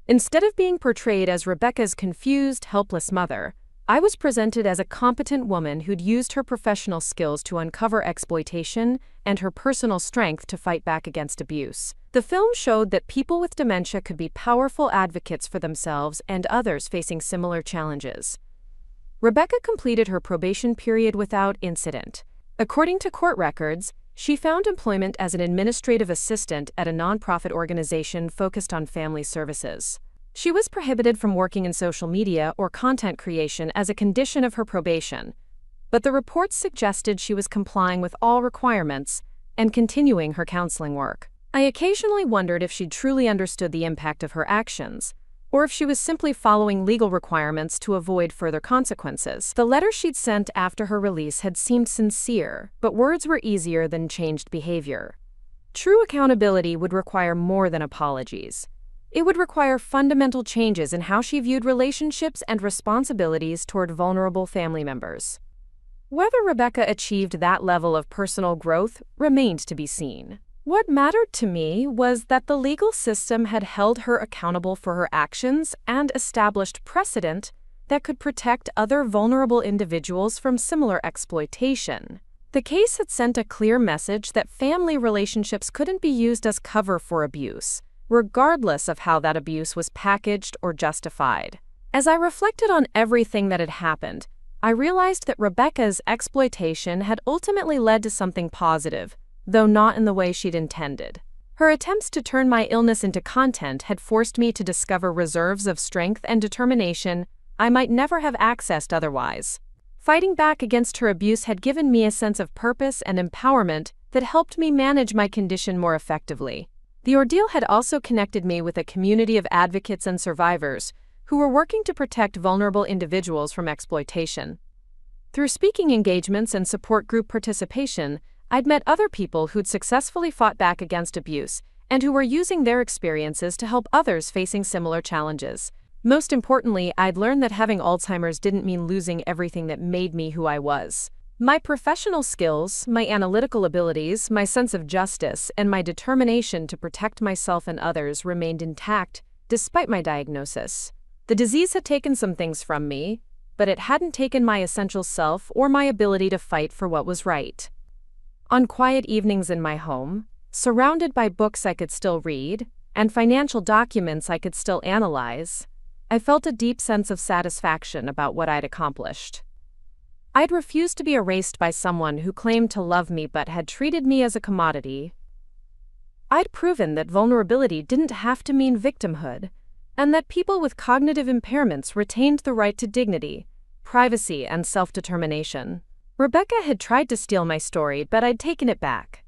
Instead of being portrayed as Rebecca's confused, helpless mother, I was presented as a competent woman who'd used her professional skills to uncover exploitation and her personal strength to fight back against abuse. The film showed that people with dementia could be powerful advocates for themselves and others facing similar challenges. Rebecca completed her probation period without incident. According to court records, she found employment as an administrative assistant at a nonprofit organization focused on family services. She was prohibited from working in social media or content creation as a condition of her probation, but the reports suggested she was complying with all requirements and continuing her counseling work. I occasionally wondered if she truly understood the impact of her actions, or if she was simply following legal requirements to avoid further consequences. The letter she'd sent after her release had seemed sincere, but words were easier than changed behavior. True accountability would require more than apologies. It would require fundamental changes in how she viewed relationships and responsibilities toward vulnerable family members. Whether Rebecca achieved that level of personal growth remained to be seen. What mattered to me was that the legal system had held her accountable for her actions and established precedent that could protect other vulnerable individuals from similar exploitation. The case had sent a clear message that family relationships couldn't be used as cover for abuse, regardless of how that abuse was packaged or justified. As I reflected on everything that had happened, I realized that Rebecca's exploitation had ultimately led to something positive, though not in the way she'd intended. Her attempts to turn my illness into content had forced me to discover reserves of strength and determination I might never have accessed otherwise. Fighting back against her abuse had given me a sense of purpose and empowerment that helped me manage my condition more effectively. The ordeal had also connected me with a community of advocates and survivors who were working to protect vulnerable individuals from exploitation. Through speaking engagements and support group participation, I'd met other people who'd successfully fought back against abuse and who were using their experiences to help others facing similar challenges. Most importantly, I'd learned that having Alzheimer's didn't mean losing everything that made me who I was. My professional skills, my analytical abilities, my sense of justice, and my determination to protect myself and others remained intact despite my diagnosis. The disease had taken some things from me, but it hadn't taken my essential self or my ability to fight for what was right. On quiet evenings in my home, surrounded by books I could still read and financial documents I could still analyze, I felt a deep sense of satisfaction about what I'd accomplished. I'd refused to be erased by someone who claimed to love me but had treated me as a commodity. I'd proven that vulnerability didn't have to mean victimhood, and that people with cognitive impairments retained the right to dignity, privacy, and self-determination. Rebecca had tried to steal my story, but I'd taken it back.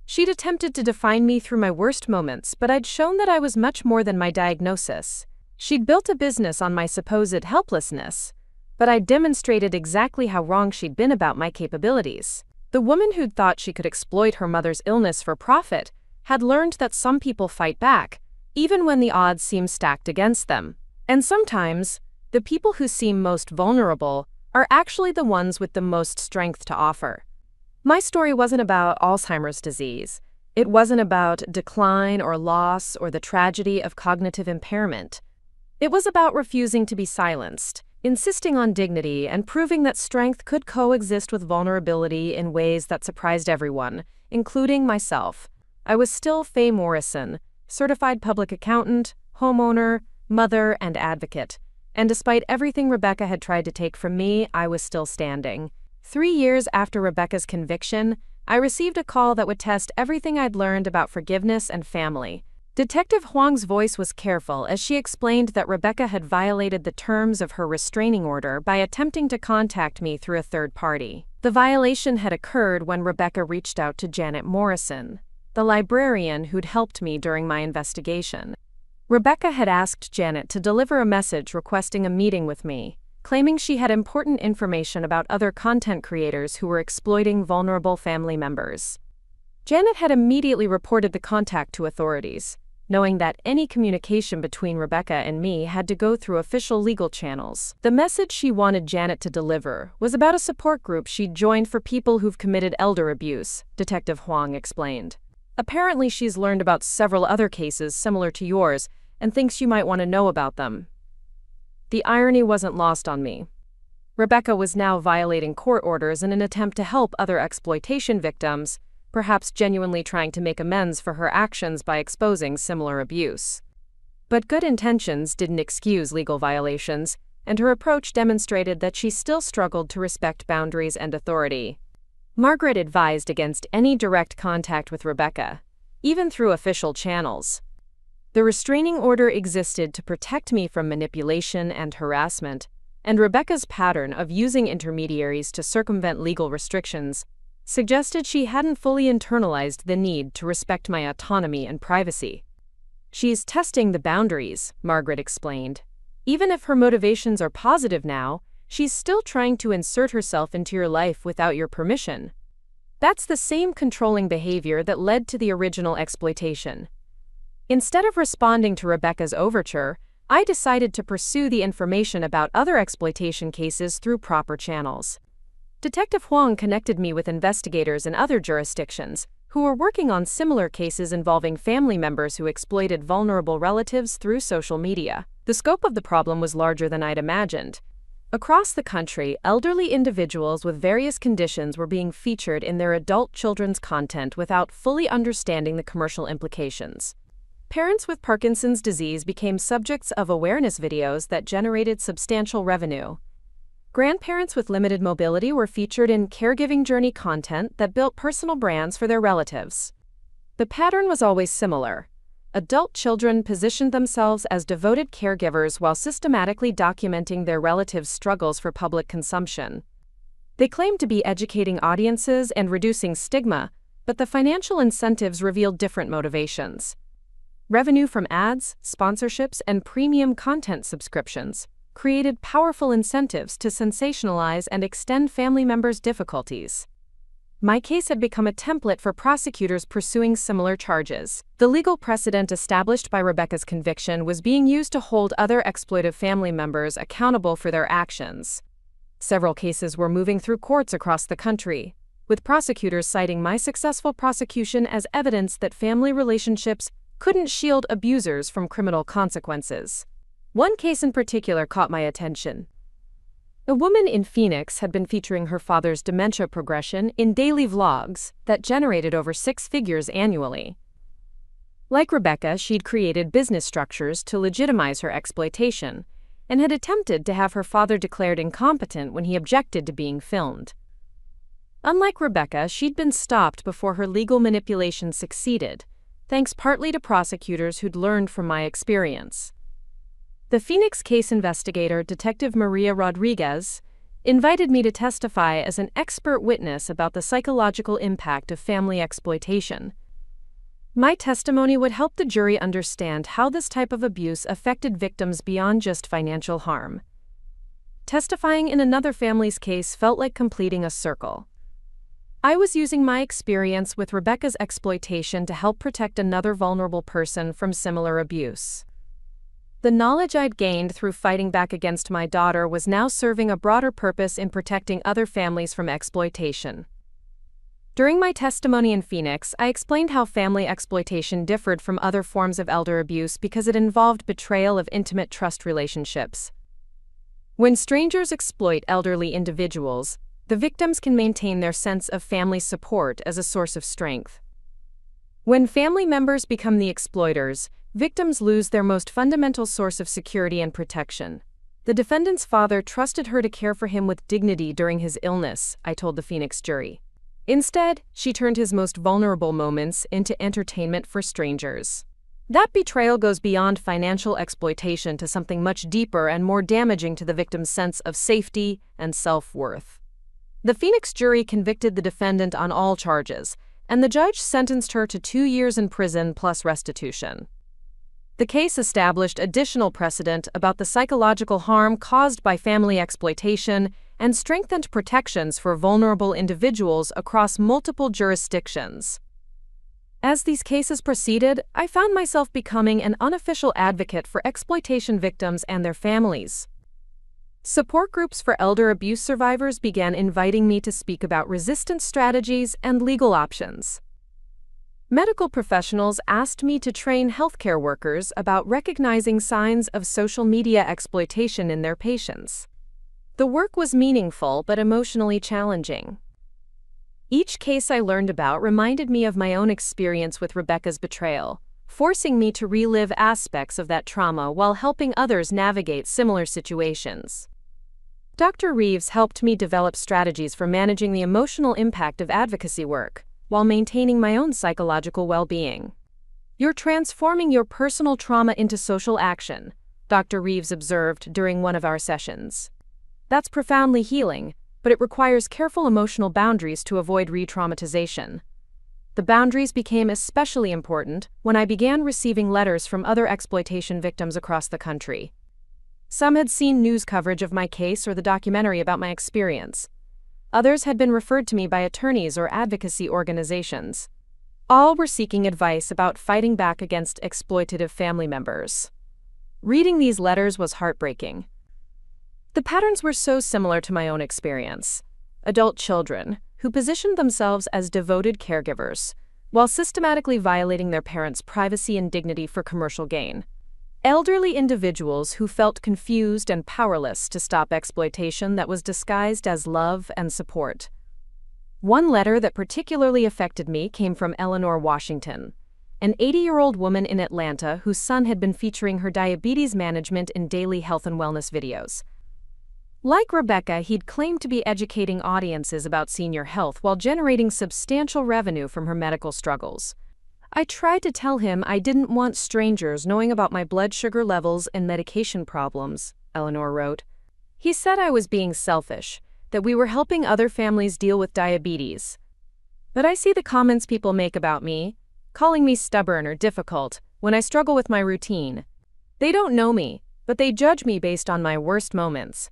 She'd attempted to define me through my worst moments, but I'd shown that I was much more than my diagnosis. She'd built a business on my supposed helplessness, but I demonstrated exactly how wrong she'd been about my capabilities. The woman who'd thought she could exploit her mother's illness for profit had learned that some people fight back, even when the odds seem stacked against them. And sometimes, the people who seem most vulnerable are actually the ones with the most strength to offer. My story wasn't about Alzheimer's disease. It wasn't about decline or loss or the tragedy of cognitive impairment. It was about refusing to be silenced, insisting on dignity, and proving that strength could coexist with vulnerability in ways that surprised everyone, including myself. I was still Faye Morrison, certified public accountant, homeowner, mother, and advocate. And despite everything Rebecca had tried to take from me, I was still standing. 3 years after Rebecca's conviction, I received a call that would test everything I'd learned about forgiveness and family. Detective Huang's voice was careful as she explained that Rebecca had violated the terms of her restraining order by attempting to contact me through a third party. The violation had occurred when Rebecca reached out to Janet Morrison, the librarian who'd helped me during my investigation. Rebecca had asked Janet to deliver a message requesting a meeting with me, claiming she had important information about other content creators who were exploiting vulnerable family members. Janet had immediately reported the contact to authorities, knowing that any communication between Rebecca and me had to go through official legal channels. The message she wanted Janet to deliver was about a support group she'd joined for people who've committed elder abuse, Detective Huang explained. Apparently she's learned about several other cases similar to yours and thinks you might want to know about them. The irony wasn't lost on me. Rebecca was now violating court orders in an attempt to help other exploitation victims, perhaps genuinely trying to make amends for her actions by exposing similar abuse. But good intentions didn't excuse legal violations, and her approach demonstrated that she still struggled to respect boundaries and authority. Margaret advised against any direct contact with Rebecca, even through official channels. The restraining order existed to protect me from manipulation and harassment, and Rebecca's pattern of using intermediaries to circumvent legal restrictions suggested she hadn't fully internalized the need to respect my autonomy and privacy. She's testing the boundaries, Margaret explained. Even if her motivations are positive now, she's still trying to insert herself into your life without your permission. That's the same controlling behavior that led to the original exploitation. Instead of responding to Rebecca's overture, I decided to pursue the information about other exploitation cases through proper channels. Detective Huang connected me with investigators in other jurisdictions who were working on similar cases involving family members who exploited vulnerable relatives through social media. The scope of the problem was larger than I'd imagined. Across the country, elderly individuals with various conditions were being featured in their adult children's content without fully understanding the commercial implications. Parents with Parkinson's disease became subjects of awareness videos that generated substantial revenue. Grandparents with limited mobility were featured in caregiving journey content that built personal brands for their relatives. The pattern was always similar. Adult children positioned themselves as devoted caregivers while systematically documenting their relatives' struggles for public consumption. They claimed to be educating audiences and reducing stigma, but the financial incentives revealed different motivations. Revenue from ads, sponsorships, and premium content subscriptions created powerful incentives to sensationalize and extend family members' difficulties. My case had become a template for prosecutors pursuing similar charges. The legal precedent established by Rebecca's conviction was being used to hold other exploitive family members accountable for their actions. Several cases were moving through courts across the country, with prosecutors citing my successful prosecution as evidence that family relationships couldn't shield abusers from criminal consequences. One case in particular caught my attention. A woman in Phoenix had been featuring her father's dementia progression in daily vlogs that generated over 6 figures annually. Like Rebecca, she'd created business structures to legitimize her exploitation and had attempted to have her father declared incompetent when he objected to being filmed. Unlike Rebecca, she'd been stopped before her legal manipulation succeeded, thanks partly to prosecutors who'd learned from my experience. The Phoenix case investigator, Detective Maria Rodriguez, invited me to testify as an expert witness about the psychological impact of family exploitation. My testimony would help the jury understand how this type of abuse affected victims beyond just financial harm. Testifying in another family's case felt like completing a circle. I was using my experience with Rebecca's exploitation to help protect another vulnerable person from similar abuse. The knowledge I'd gained through fighting back against my daughter was now serving a broader purpose in protecting other families from exploitation. During my testimony in Phoenix, I explained how family exploitation differed from other forms of elder abuse because it involved betrayal of intimate trust relationships. When strangers exploit elderly individuals, the victims can maintain their sense of family support as a source of strength. When family members become the exploiters, victims lose their most fundamental source of security and protection. The defendant's father trusted her to care for him with dignity during his illness, I told the Phoenix jury. Instead, she turned his most vulnerable moments into entertainment for strangers. That betrayal goes beyond financial exploitation to something much deeper and more damaging to the victim's sense of safety and self-worth. The Phoenix jury convicted the defendant on all charges, and the judge sentenced her to 2 years in prison plus restitution. The case established additional precedent about the psychological harm caused by family exploitation and strengthened protections for vulnerable individuals across multiple jurisdictions. As these cases proceeded, I found myself becoming an unofficial advocate for exploitation victims and their families. Support groups for elder abuse survivors began inviting me to speak about resistance strategies and legal options. Medical professionals asked me to train healthcare workers about recognizing signs of social media exploitation in their patients. The work was meaningful but emotionally challenging. Each case I learned about reminded me of my own experience with Rebecca's betrayal, forcing me to relive aspects of that trauma while helping others navigate similar situations. Dr. Reeves helped me develop strategies for managing the emotional impact of advocacy work, while maintaining my own psychological well-being. "You're transforming your personal trauma into social action," Dr. Reeves observed during one of our sessions. "That's profoundly healing, but it requires careful emotional boundaries to avoid re-traumatization." The boundaries became especially important when I began receiving letters from other exploitation victims across the country. Some had seen news coverage of my case or the documentary about my experience. Others had been referred to me by attorneys or advocacy organizations. All were seeking advice about fighting back against exploitative family members. Reading these letters was heartbreaking. The patterns were so similar to my own experience. Adult children, who positioned themselves as devoted caregivers, while systematically violating their parents' privacy and dignity for commercial gain. Elderly individuals who felt confused and powerless to stop exploitation that was disguised as love and support. One letter that particularly affected me came from Eleanor Washington, an 80-year-old woman in Atlanta whose son had been featuring her diabetes management in daily health and wellness videos. Like Rebecca, he'd claimed to be educating audiences about senior health while generating substantial revenue from her medical struggles. "I tried to tell him I didn't want strangers knowing about my blood sugar levels and medication problems," Eleanor wrote. "He said I was being selfish, that we were helping other families deal with diabetes. But I see the comments people make about me, calling me stubborn or difficult when I struggle with my routine. They don't know me, but they judge me based on my worst moments."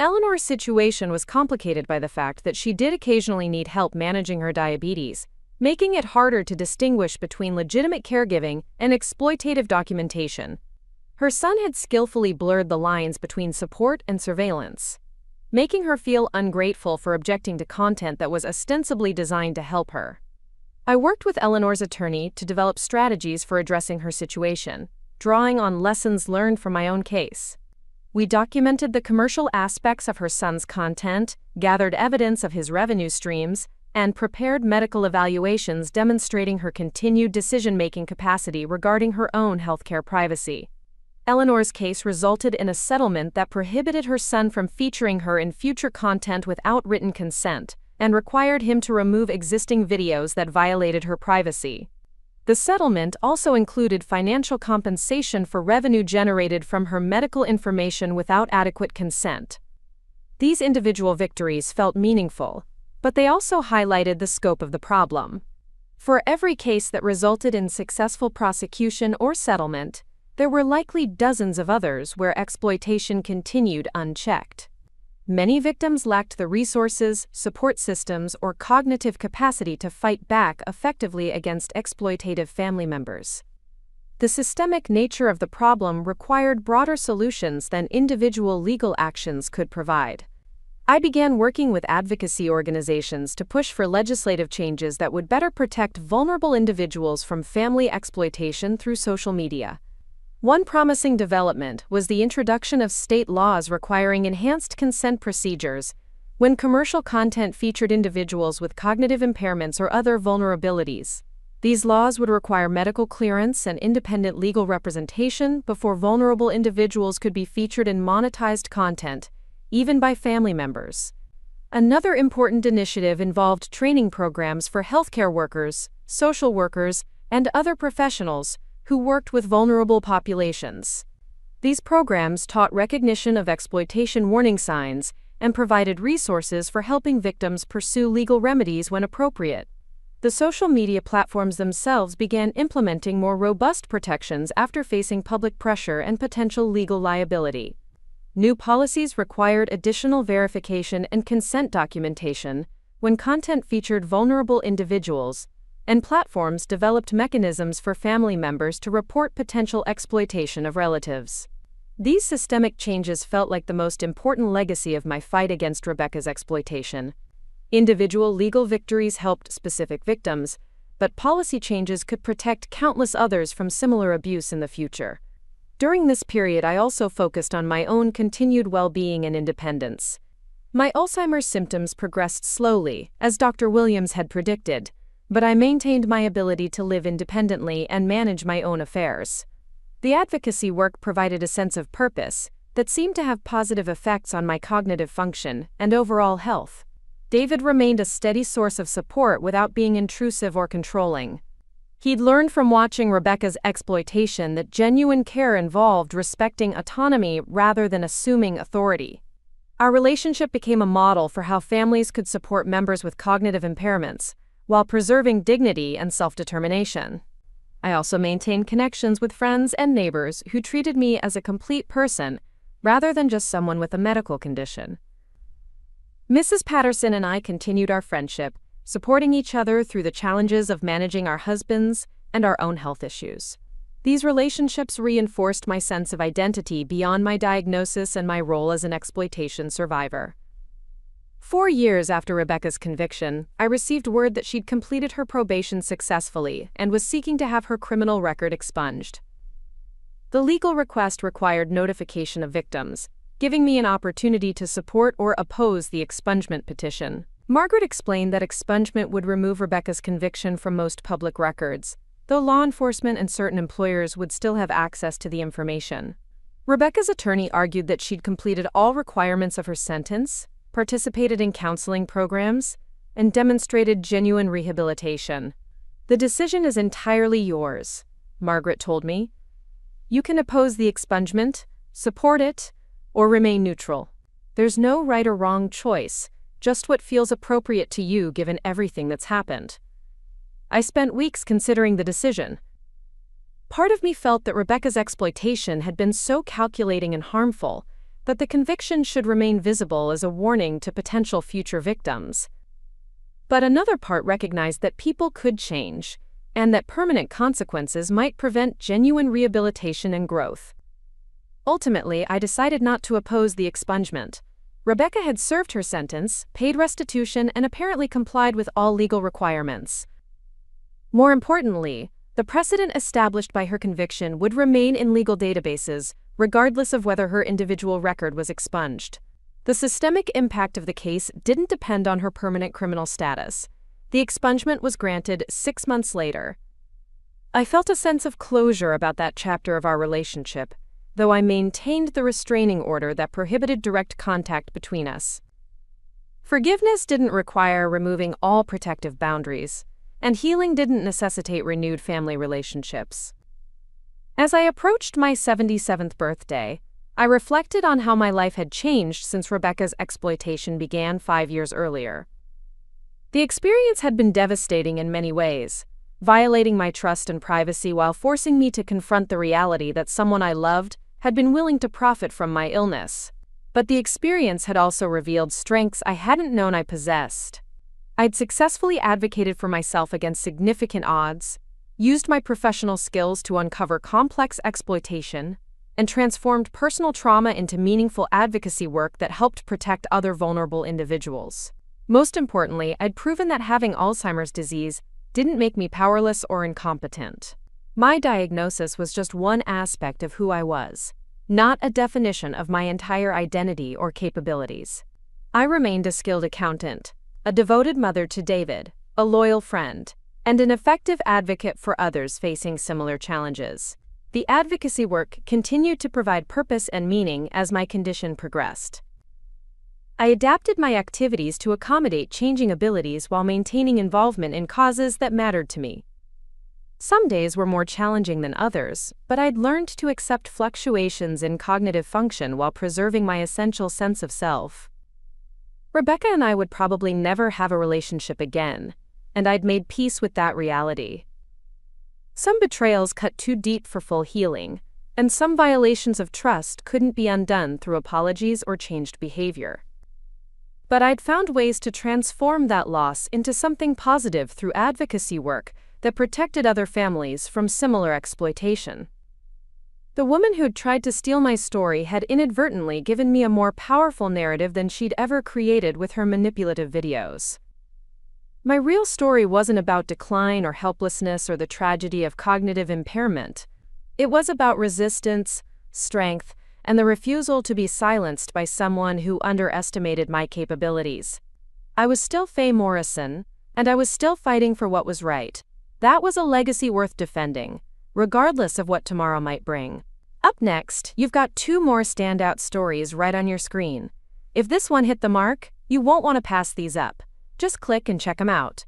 Eleanor's situation was complicated by the fact that she did occasionally need help managing her diabetes, making it harder to distinguish between legitimate caregiving and exploitative documentation. Her son had skillfully blurred the lines between support and surveillance, making her feel ungrateful for objecting to content that was ostensibly designed to help her. I worked with Eleanor's attorney to develop strategies for addressing her situation, drawing on lessons learned from my own case. We documented the commercial aspects of her son's content, gathered evidence of his revenue streams, and prepared medical evaluations demonstrating her continued decision-making capacity regarding her own healthcare privacy. Eleanor's case resulted in a settlement that prohibited her son from featuring her in future content without written consent, and required him to remove existing videos that violated her privacy. The settlement also included financial compensation for revenue generated from her medical information without adequate consent. These individual victories felt meaningful, but they also highlighted the scope of the problem. For every case that resulted in successful prosecution or settlement, there were likely dozens of others where exploitation continued unchecked. Many victims lacked the resources, support systems, or cognitive capacity to fight back effectively against exploitative family members. The systemic nature of the problem required broader solutions than individual legal actions could provide. I began working with advocacy organizations to push for legislative changes that would better protect vulnerable individuals from family exploitation through social media. One promising development was the introduction of state laws requiring enhanced consent procedures when commercial content featured individuals with cognitive impairments or other vulnerabilities. These laws would require medical clearance and independent legal representation before vulnerable individuals could be featured in monetized content, even by family members. Another important initiative involved training programs for healthcare workers, social workers, and other professionals who worked with vulnerable populations. These programs taught recognition of exploitation warning signs and provided resources for helping victims pursue legal remedies when appropriate. The social media platforms themselves began implementing more robust protections after facing public pressure and potential legal liability. New policies required additional verification and consent documentation when content featured vulnerable individuals, and platforms developed mechanisms for family members to report potential exploitation of relatives. These systemic changes felt like the most important legacy of my fight against Rebecca's exploitation. Individual legal victories helped specific victims, but policy changes could protect countless others from similar abuse in the future. During this period, I also focused on my own continued well-being and independence. My Alzheimer's symptoms progressed slowly, as Dr. Williams had predicted, but I maintained my ability to live independently and manage my own affairs. The advocacy work provided a sense of purpose that seemed to have positive effects on my cognitive function and overall health. David remained a steady source of support without being intrusive or controlling. He'd learned from watching Rebecca's exploitation that genuine care involved respecting autonomy rather than assuming authority. Our relationship became a model for how families could support members with cognitive impairments, while preserving dignity and self-determination. I also maintained connections with friends and neighbors who treated me as a complete person, rather than just someone with a medical condition. Mrs. Patterson and I continued our friendship, supporting each other through the challenges of managing our husbands and our own health issues. These relationships reinforced my sense of identity beyond my diagnosis and my role as an exploitation survivor. 4 years after Rebecca's conviction, I received word that she'd completed her probation successfully and was seeking to have her criminal record expunged. The legal request required notification of victims, giving me an opportunity to support or oppose the expungement petition. Margaret explained that expungement would remove Rebecca's conviction from most public records, though law enforcement and certain employers would still have access to the information. Rebecca's attorney argued that she'd completed all requirements of her sentence, participated in counseling programs, and demonstrated genuine rehabilitation. "The decision is entirely yours," Margaret told me. "You can oppose the expungement, support it, or remain neutral. There's no right or wrong choice, just what feels appropriate to you given everything that's happened." I spent weeks considering the decision. Part of me felt that Rebecca's exploitation had been so calculating and harmful that the conviction should remain visible as a warning to potential future victims. But another part recognized that people could change, and that permanent consequences might prevent genuine rehabilitation and growth. Ultimately, I decided not to oppose the expungement. Rebecca had served her sentence, paid restitution, and apparently complied with all legal requirements. More importantly, the precedent established by her conviction would remain in legal databases, regardless of whether her individual record was expunged. The systemic impact of the case didn't depend on her permanent criminal status. The expungement was granted 6 months later. I felt a sense of closure about that chapter of our relationship, though I maintained the restraining order that prohibited direct contact between us. Forgiveness didn't require removing all protective boundaries, and healing didn't necessitate renewed family relationships. As I approached my 77th birthday, I reflected on how my life had changed since Rebecca's exploitation began 5 years earlier. The experience had been devastating in many ways, violating my trust and privacy while forcing me to confront the reality that someone I loved had been willing to profit from my illness. But the experience had also revealed strengths I hadn't known I possessed. I'd successfully advocated for myself against significant odds, used my professional skills to uncover complex exploitation, and transformed personal trauma into meaningful advocacy work that helped protect other vulnerable individuals. Most importantly, I'd proven that having Alzheimer's disease didn't make me powerless or incompetent. My diagnosis was just one aspect of who I was, not a definition of my entire identity or capabilities. I remained a skilled accountant, a devoted mother to David, a loyal friend, and an effective advocate for others facing similar challenges. The advocacy work continued to provide purpose and meaning as my condition progressed. I adapted my activities to accommodate changing abilities while maintaining involvement in causes that mattered to me. Some days were more challenging than others, but I'd learned to accept fluctuations in cognitive function while preserving my essential sense of self. Rebecca and I would probably never have a relationship again, and I'd made peace with that reality. Some betrayals cut too deep for full healing, and some violations of trust couldn't be undone through apologies or changed behavior. But I'd found ways to transform that loss into something positive through advocacy work that protected other families from similar exploitation. The woman who'd tried to steal my story had inadvertently given me a more powerful narrative than she'd ever created with her manipulative videos. My real story wasn't about decline or helplessness or the tragedy of cognitive impairment. It was about resistance, strength, and the refusal to be silenced by someone who underestimated my capabilities. I was still Faye Morrison, and I was still fighting for what was right. That was a legacy worth defending, regardless of what tomorrow might bring. Up next, you've got 2 more standout stories right on your screen. If this one hit the mark, you won't want to pass these up. Just click and check them out.